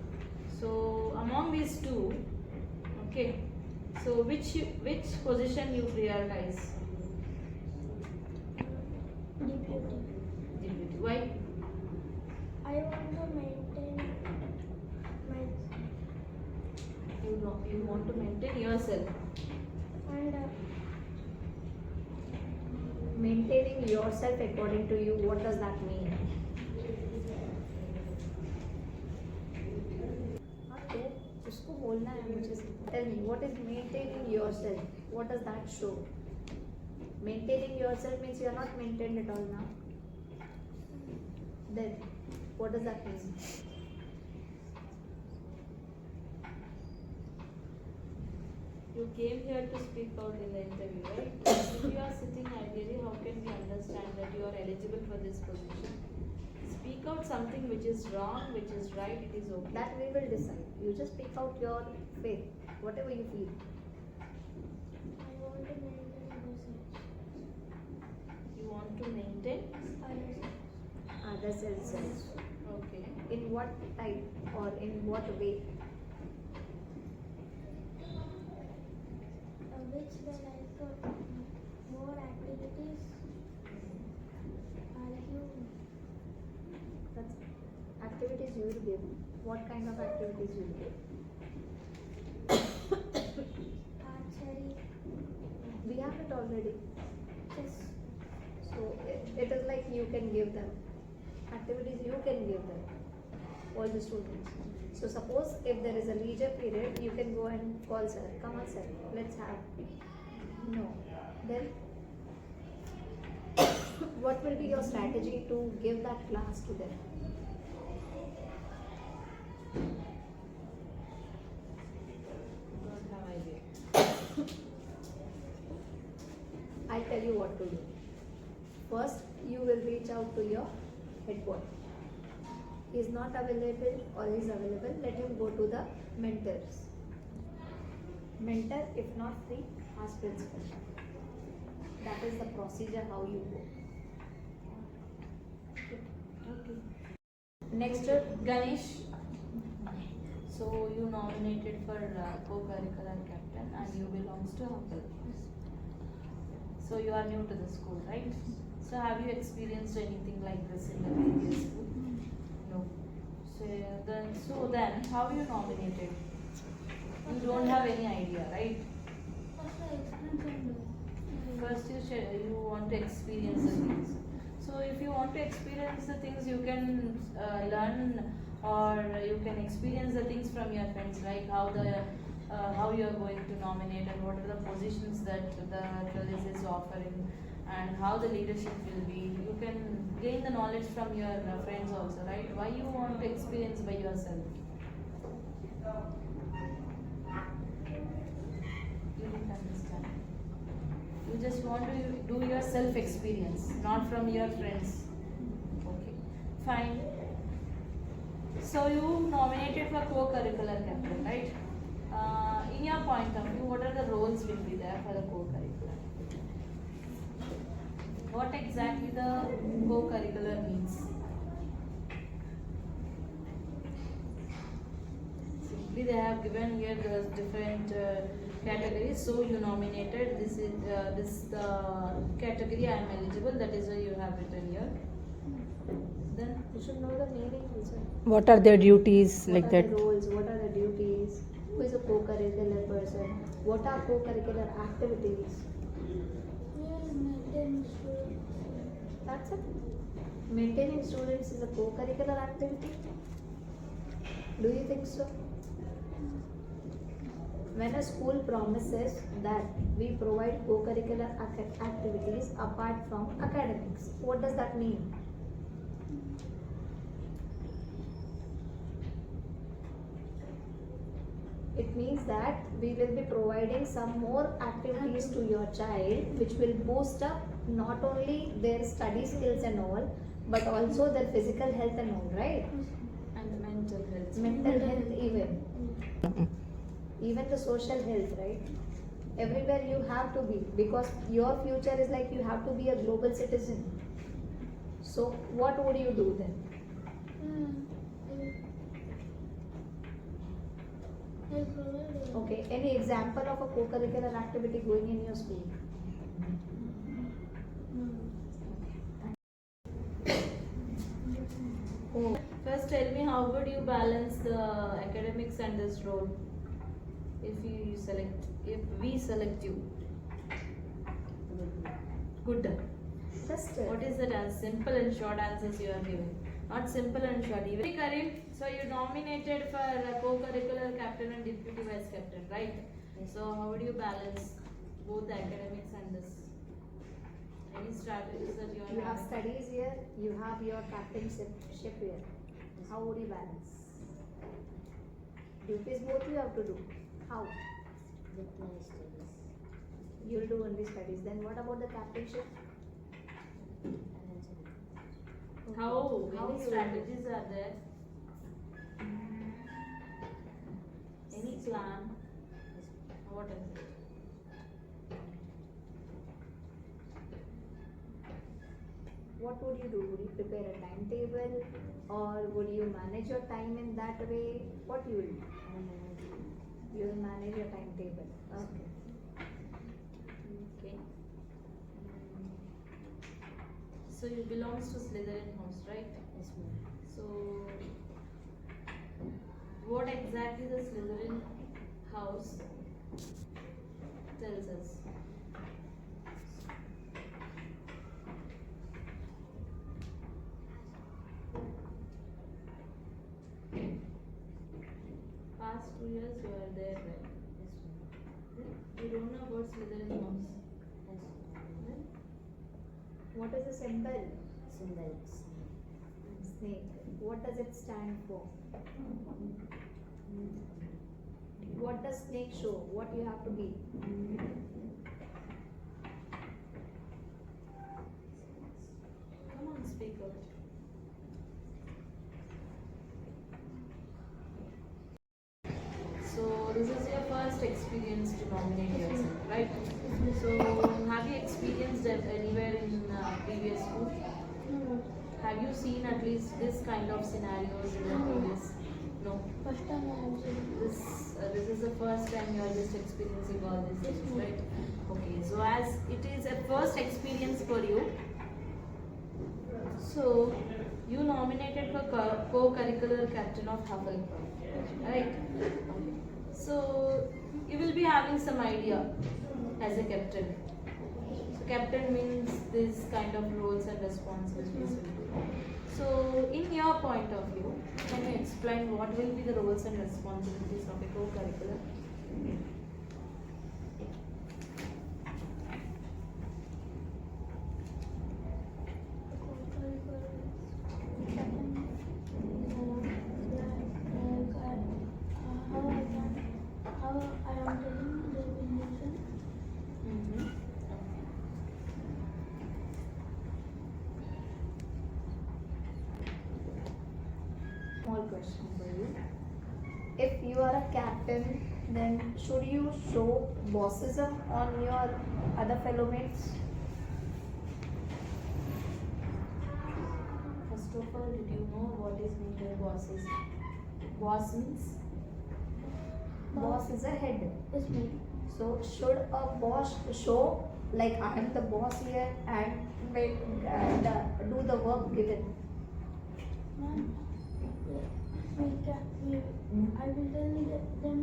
So among these two, okay. So which position you prioritize? Deputy. Deputy. Why? I want to maintain my You want to maintain yourself. and Maintaining yourself according to you, what does that mean? Okay, उसको बोलना है मुझे. Tell me, what is maintaining yourself? What does that show? Maintaining yourself means you are not maintained at all now. Then, what does that mean? You came here to speak out in the interview, right? If you are sitting ideally, how can we understand that you are eligible for this position? Speak out something which is wrong, which is right, it is okay. That we will decide. You just speak out your faith, whatever you feel. I want to maintain myself. You want to maintain? Others selves. Okay. In what type or in what way? Which will like more activities. That's activities you will give. What kind of activities you will give? Archery. We have it already. Chess. So it is like you can give them. Activities you can give them. All the students. So suppose if there is a leisure period, you can go and call sir. Come on sir, let's have. No. Then what will be your strategy to give that class to them? Don't have idea. I'll tell you what to do. First, you will reach out to your head boy. is not available or is available, let him go to the mentors. Mentor, if not free, ask principal. That is the procedure how you go. Okay. Next, Ganesh. So you nominated for co-curricular captain and you belongs to Apple. So you are new to the school, right? So have you experienced anything like this in the previous school? No. So then how you nominated? You don't have any idea, right? First you want to experience the things. So if you want to experience the things, you can learn or you can experience the things from your friends, like how you are going to nominate and what are the positions that the college is offering and how the leadership will be. You can gain the knowledge from your friends also, right? Why you want to experience by yourself? You didn't understand. You just want to do your self experience, not from your friends. Okay, fine. So you nominated for co-curricular captain, right? In your point of view, what are the roles will be there for the co-curricular? What exactly the co-curricular means? Simply they have given here the different categories. So you nominated this is the category I am eligible. That is why you have written here. Then you should know the meaning also. What are their duties like What that? are the roles? What are the duties? Who is a co-curricular person? What are co-curricular activities? That's it. Maintaining students is a co-curricular activity. Do you think so? When a school promises that we provide co-curricular activities apart from academics, what does that mean? It means that we will be providing some more activities to your child which will boost up not only their study skills and all, but also their physical health and all, right? and mental health. Mental health even. Even the social health, right? Everywhere you have to be, because your future is like you have to be a global citizen. So what would you do then? Okay, any example of a co-curricular activity going in your school? Oh. First tell me, how would you balance the academics and this role if we select you? Good. What is that as simple and short answers you are giving? Not simple and short. Even Karim, so you nominated for a co-curricular captain and deputy vice captain, right? So how would you balance both the academics and this? Any strategies that You have studies here, you have your captainship here. How would you balance? Duties both you have to do. How? You will do only studies. Then what about the captainship? How How many you will strategies are there? Any plan? What is it? What would you do? Would you prepare a timetable or would you manage your time in that way? What you will do? You will manage your timetable. Okay. Okay. So you belongs to Slytherin house, right? Yes, ma'am. So what exactly the Slytherin house tells us? Past 2 years you are there, right? Yes, ma'am. You don't know about Slytherin house? Yes. What is the symbol? Symbol. Snake. What does it stand for? What does snake show? What you have to be? Come on, speak out. this is your first experience to nominate yourself, right? So have you experienced anywhere in previous school? Have you seen at least this kind of scenarios in the previous? No. First time I have seen. This is the first time you are just experiencing all these things, right? Okay, so as it is a first experience for you, so you nominated for co-curricular captain of Hufflepuff, right? Okay. So you will be having some idea as a captain. So captain means this kind of roles and responsibilities. So in your point of view, can you explain what will be the roles and responsibilities of a co-curricular? How I am telling the information. Small question for you. If you are a captain, then should you show bossism on your other fellow mates? First of all, did you know what is meant by bosses? Boss means? Boss is a head. Yes, ma'am. So should a boss show like I am the boss here and do the work given? Ma'am, I will tell them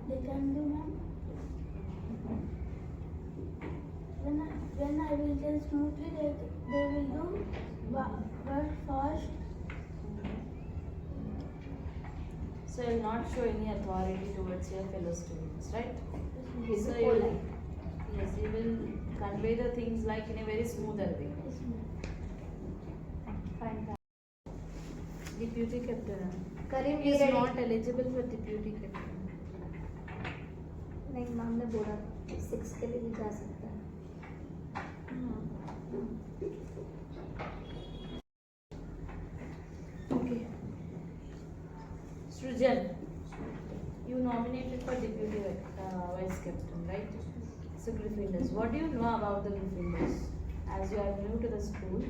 they can do, ma'am. When I will tell smoothly, they will do work fast. So you will not show any authority towards your fellow students, right? Is So it you will, polite? yes, you will convey the things like in a very smoother way. Yes, ma'am. Fine. Deputy captain Karim, is ready? not eligible for deputy captain. नहीं ma'am ने बोला 6 के लिए भी जा सकता है. Okay. Srujan, you nominated for deputy vice captain, right? So Gryffindors, what do you know about the Gryffindors? As you are new to the school,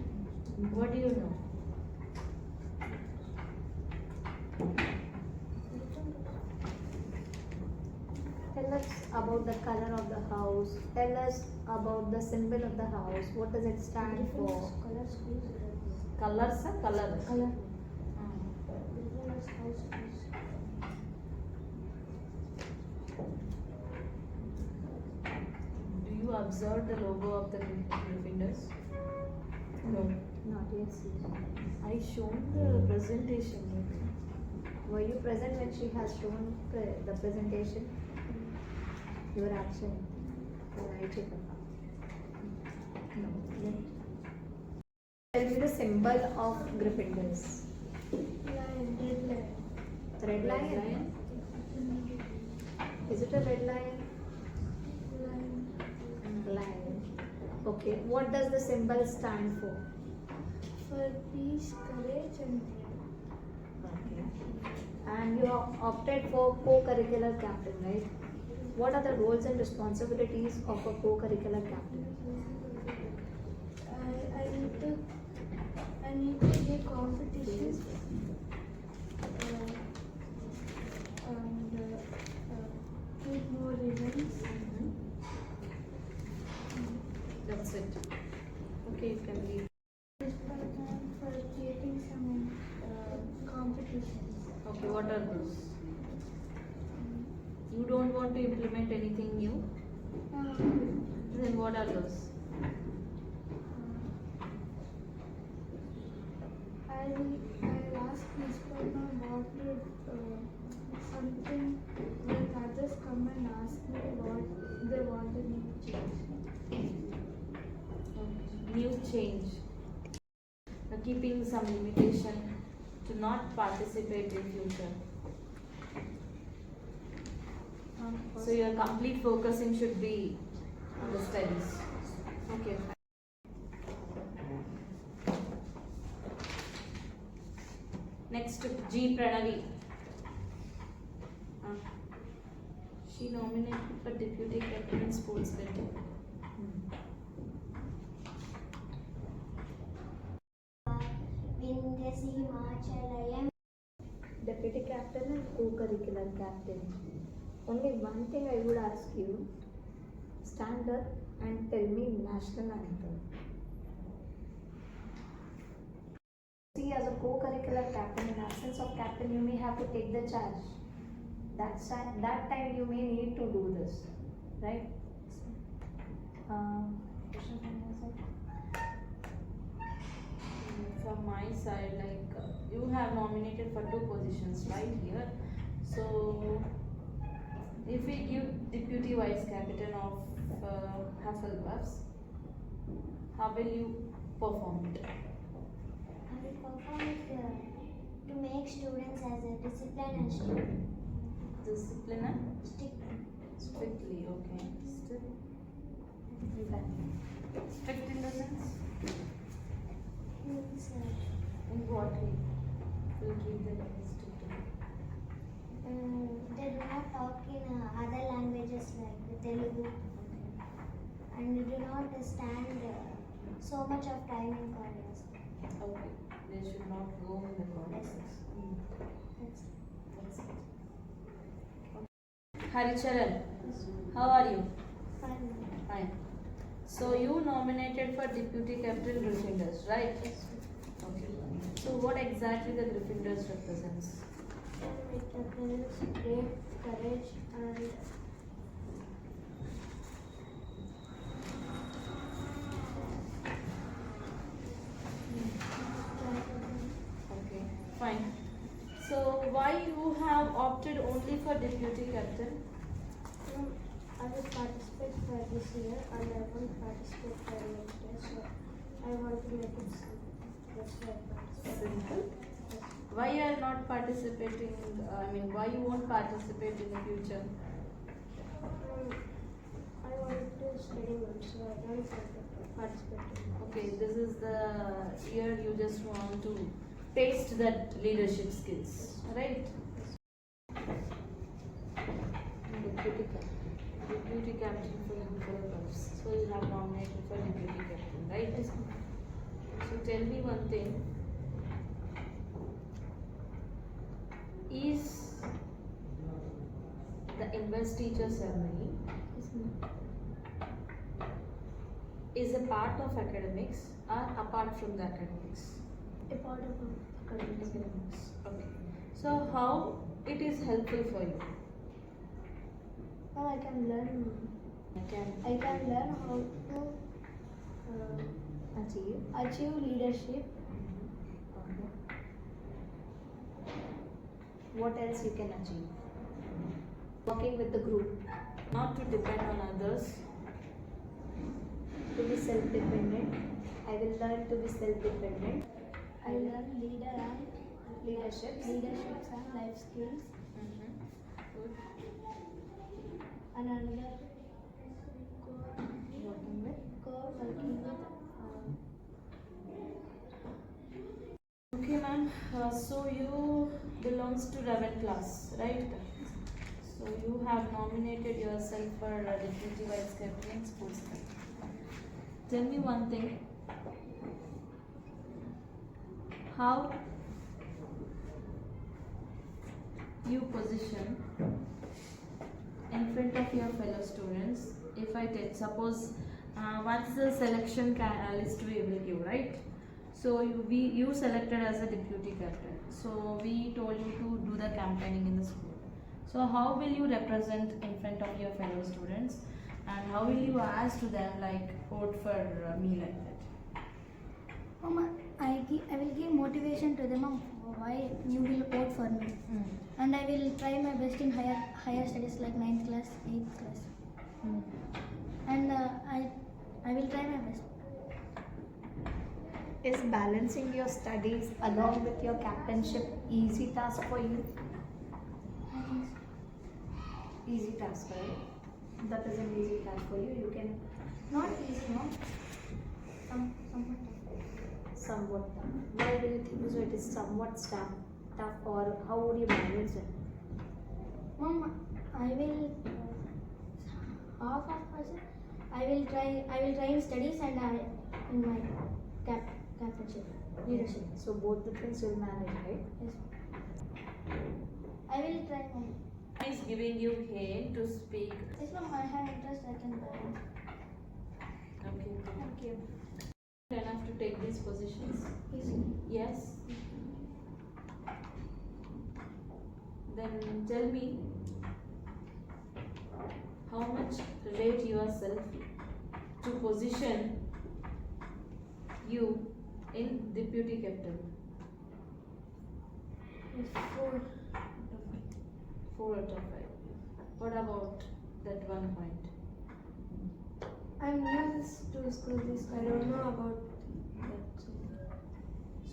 what do you know? Tell us about the color of the house. Tell us about the symbol of the house. What does it stand for? Colors, please. Colors, sir? Color. Color. Do you observe the logo of the Gryffindors? No. Not yet seen. I shown the presentation. Were you present when she has shown the presentation? Your action. Write it up. No. Tell me the symbol of Gryffindors. Lion, red lion. Red lion. Is it a red lion? Lion. Okay. What does the symbol stand for? For peace, courage, and Okay. And you have opted for co-curricular captain, right? What are the roles and responsibilities of a co-curricular captain? I need to give competitions and keep more events. That's it. Okay, you can leave. For creating some competitions. Okay, what are those? You don't want to implement anything new? Then what are those? I'll ask principal about it, something when others come and ask me what they want a new change. New change. Keeping some limitation to not participate in future. So your complete focusing should be on the studies. Okay. Next, G. Pranavi. She nominated for deputy captain in sports betting. Vindhyasi Himachalayam. Deputy captain and co-curricular captain. Only one thing I would ask you. Stand up and tell me national anthem. See, as a co-curricular captain, in absence of captain, you may have to take the charge. That time you may need to do this, right? Question from your side? From my side, you have nominated for 2 positions right here. So, if we give deputy vice captain of Hufflepuffs, how will you perform it? I will perform it to make students as a discipline and strict. Discipline and Strict. strictly, okay. Strict in the sense? Means, In what way? Will keep them strict. they do not talk in other languages like Telugu, and do not stand so much of time in corridors. Okay. They should not go in the corridors. That's Haricharan, how are you? fine. Fine. So you nominated for deputy captain Gryffindors, right? Okay. So what exactly the Gryffindors represents? It represents great courage and Okay, fine. So why you have opted only for deputy captain? I will participate for this year and I won't participate for next year, so I want to make it simple. That's why I participate. Simple. Why you are not participating? Why you won't participate in the future? I want to study well, so I don't participate. Okay, this is the year you just want to taste that leadership skills, right? Deputy captain for Hufflepuffs. So you have nominated for deputy captain, right? Yes. So tell me one thing. Is the investiture ceremony is a part of academics or apart from the academics? A part of academics. Okay. So how it is helpful for you? Well, I can learn. I can learn how to achieve leadership. What else you can achieve? Working with the group. Not to depend on others. To be self-dependent. I will learn to be self-dependent. I learn leaderships and life skills. Good. And another working with. Okay, ma'am. So you belongs to Raven class, right? So you have nominated yourself for deputy vice captain in sports club. Tell me one thing. How you position in front of your fellow students? If I suppose once the selection list we will give, right? So you selected as a deputy captain. So we told you to do the campaigning in the school. So how will you represent in front of your fellow students, and how will you ask to them vote for me like that? Mama, I will give motivation to them of why you will vote for me. And I will try my best in higher studies like 9th class, 8th class. And I will try my best. Is balancing your studies along with your captainship easy task for you? I think so. Easy task, right? That is an easy task for you. You can Not easy, no? Somewhat. somewhat tough. Why do you think so? It is somewhat tough, or how would you manage it? Mom, I will half person, I will try in studies and in my captainship, leadership. So both the things will manage, right? Yes. I will try my. Is giving you hint to speak. Yes, ma'am. I have interest. I can learn. Okay. Thank you. Enough to take these positions? Yes. Yes. Then tell me, how much rate yourself to position you in deputy captain? Yes, 4. 4 out of 5. What about that 1 point? I'm new to school. I don't know about that.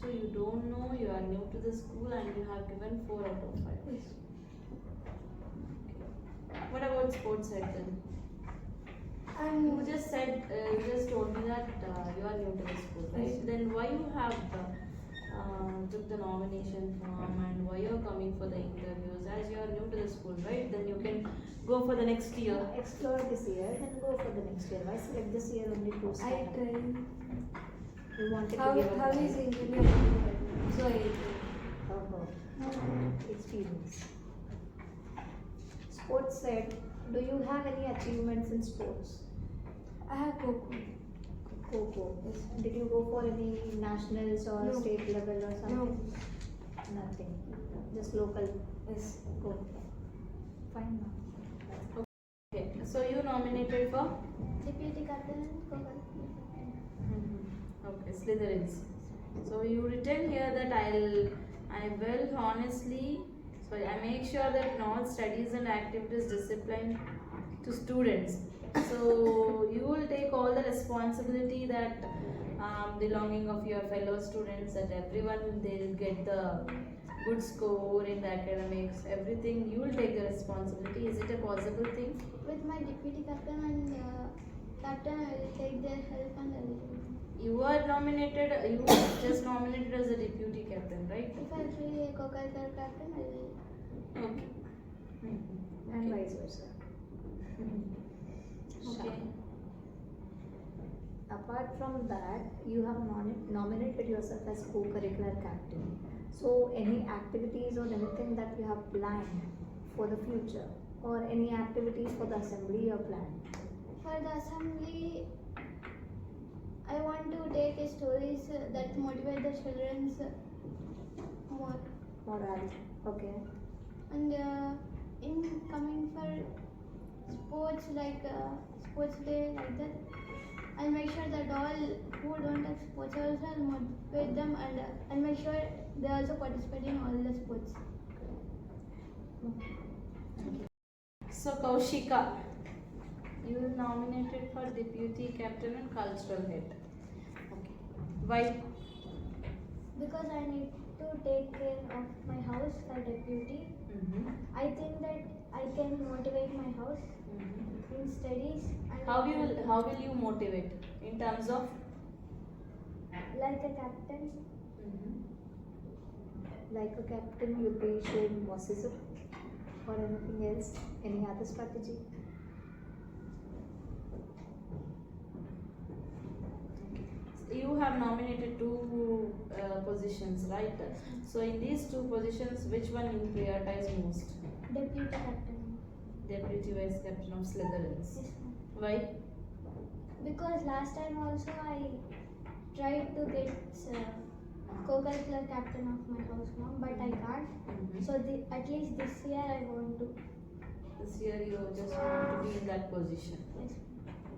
So you don't know, you are new to the school and you have given 4 out of 5. Yes. What about sports side then? You just said, you just told me that you are new to the school, right? Yes. Then why you have took the nomination form and why you are coming for the interviews? As you are new to the school, right? Then you can go for the next year. Explore this year, then go for the next year. Why select this year only to I start? tried. You wanted How to give how a is interview? So I experience. Sports side, do you have any achievements in sports? I have Coco. Coco. Did you go for any nationals or No. state level or something? No. Nothing. Just local. Yes. Coco. Fine now. Okay, so you nominated for? Deputy captain and Coco. Okay, Slytherins. So you written here that I will honestly, so I make sure that in all studies and activities discipline to students. So you will take all the responsibility that belonging of your fellow students, that everyone they will get the good score in the academics, everything you will take the responsibility. Is it a possible thing? With my deputy captain and captain, I will take their help and everything. You are nominated, you just nominated as a deputy captain, right? If I play Coco captain, I will. Okay. And vice versa. Okay. Apart from that, you have nominated yourself as co-curricular captain. So, any activities or anything that you have planned for the future, or any activities for the assembly you have planned? For the assembly, I want to take stories that motivate the children's more. Morale. Okay. And in coming for sports like sports day like that, I'll make sure that all who don't have sports also I'll motivate them, and I'll make sure they also participate in all the sports. So Kaushika, you were nominated for deputy captain and cultural head. Okay. Why? Because I need to take care of my house for deputy. I think that I can motivate my house in studies. And How will you motivate in terms of? like a captain. Like a captain, you'll be showing bossism or anything else? Any other strategy? You have nominated 2 positions, right? So in these 2 positions, which one you prioritize most? Deputy captain. Deputy vice captain of Slytherins. Yes, ma'am. Why? Because last time also I tried to get co-curricular captain of my house, mom, but I can't. So at least this year I want to. This year you just want to be in that position. Yes.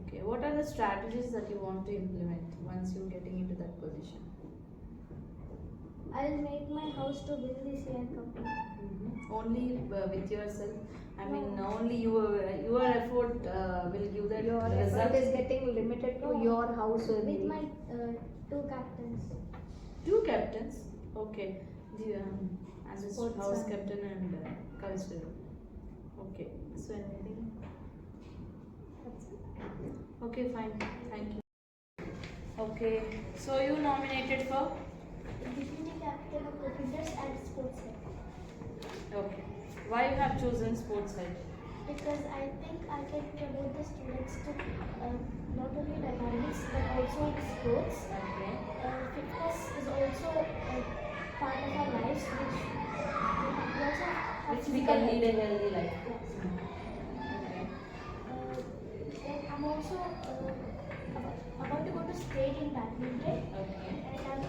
Okay. What are the strategies that you want to implement once you're getting into that position? I'll make my house to win this year cup. Only with yourself. I mean, only your effort will give that Your result. effort is getting limited to your house only. With my 2 captains. 2 captains. Okay. As a Sports house and- captain and cultural. Okay. So anything? Okay, fine. Thank you. Okay. So you nominated for? Deputy captain of cricketers and sports head. Okay. Why you have chosen sports head? because I think I can promote the students to not only in academics but also in sports. Fitness is also a part of our lives which we also have Which we can lead a healthy life. Then I'm also about to go to state in badminton. And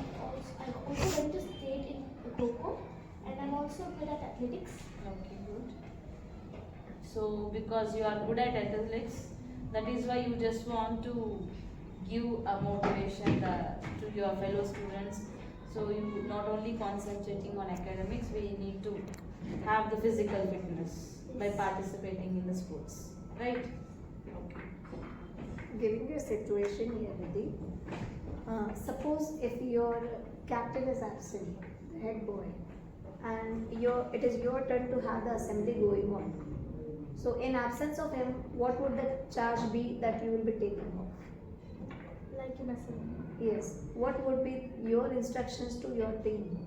I also went to state in Kho-Kho. And I'm also good at athletics. Okay, good. So, because you are good at athletics, that is why you just want to give a motivation to your fellow students. So, you not only concentrating on academics, we need to have the physical fitness by participating in the sports, right? Okay. Giving you a situation here, Vidhi. Suppose if your captain is absent, the head boy, and it is your turn to have the assembly going on. So in absence of him, what would the charge be that you will be taking off? Like in assembly. Yes. What would be your instructions to your team?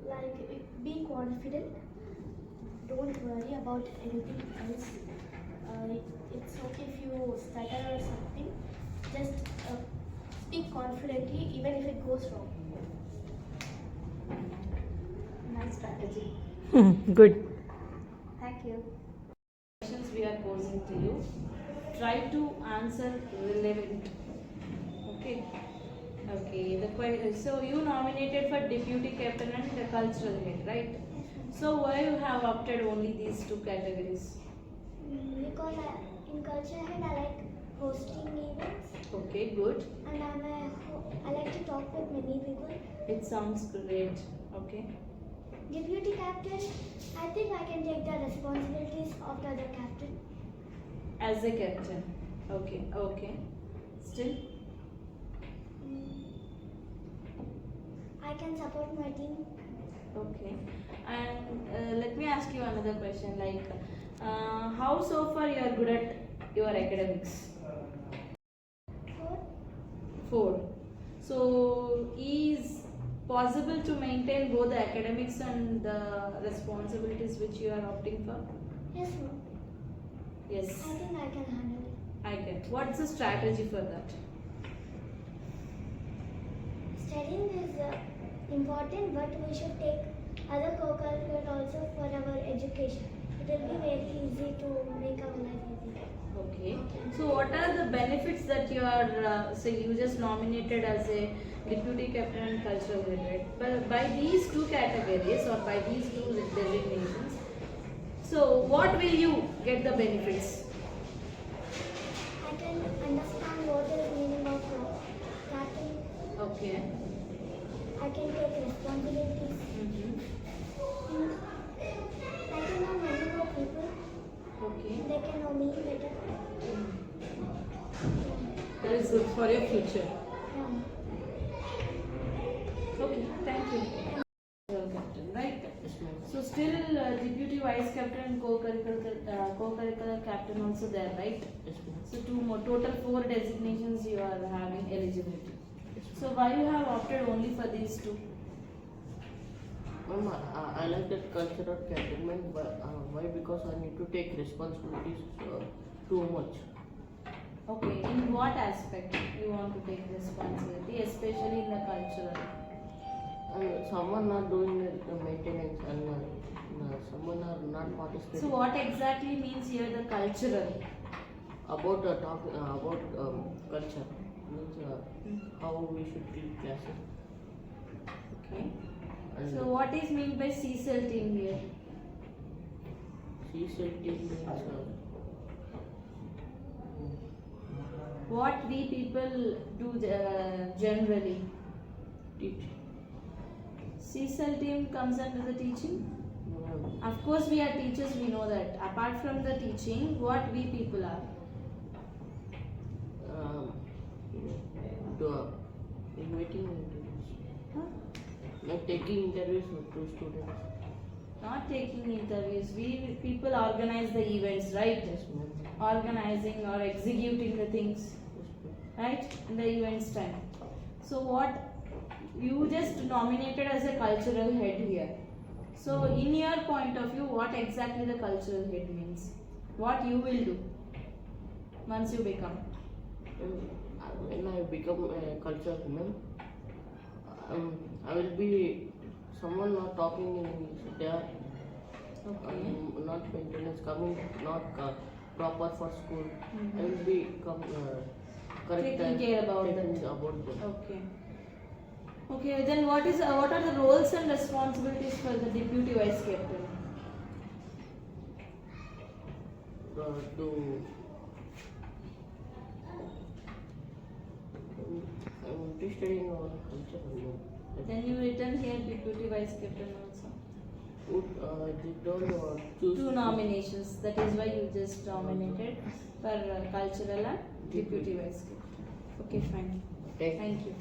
Like be confident. Don't worry about anything else. It's okay if you stutter or something. Just speak confidently even if it goes wrong. Nice strategy. Good. Thank you. Questions we are posing to you, try to answer relevant. Okay. So you nominated for deputy captain and the cultural head, right? So why you have opted only these two categories? Because in culture head I like hosting events. Okay, good. And I like to talk with many people. It sounds great. Okay. Deputy captain, I think I can take the responsibilities of the other captain. As a captain. Okay. Still? I can support my team. Okay. And let me ask you another question. Like, how so far you are good at your academics? 4. So, is possible to maintain both the academics and the responsibilities which you are opting for? Yes, ma'am. Yes. I think I can handle it. I get. What's the strategy for that? Studying is important, but we should take other co-curricular also for our education. It will be very easy to make our life easy. Okay. So what are the benefits that you are, say you just nominated as a deputy captain and cultural head, right? But by these two categories or by these two designations, so what will you get the benefits? I can understand what is meaning of captain. Okay. I can take responsibilities. I can know many more people. Okay. They can know me better. That is good for your future. Yeah. Okay, thank you. Captain, right? So still deputy vice captain and co-curricular captain also there, right? So 2 more, total 4 designations you are having eligibility. So why you have opted only for these 2? Ma'am, I like that cultural captain, but why? Because I need to take responsibilities too much. Okay, in what aspect you want to take responsibility, especially in the cultural? Someone not doing the maintenance and someone are not participating. So what exactly means here the cultural? About culture means how we should treat classes. Okay. And So what is meant by CSEL team here? CSEL team means what we people do generally? teach. CSEL team comes under the teaching? Of course we are teachers, we know that. Apart from the teaching, what we people are? Inviting interviews. Like taking interviews to students. Not taking interviews. We people organize the events, right? Yes, ma'am. Organizing or executing the things, right? In the events time. So what you just nominated as a cultural head here. So in your point of view, what exactly the cultural head means? What you will do once you become? When I become a culture woman, I will be someone not talking in English. They are not maintenance, coming not proper for school. I will be correct Taking care about taking that. about them. Okay. Okay, then what are the roles and responsibilities for the deputy vice captain? I'm studying our culture. Then you return here deputy vice captain also. They don't choose Two nominations. That is why you just nominated for cultural and deputy vice captain. Okay, fine. Okay. Thank you.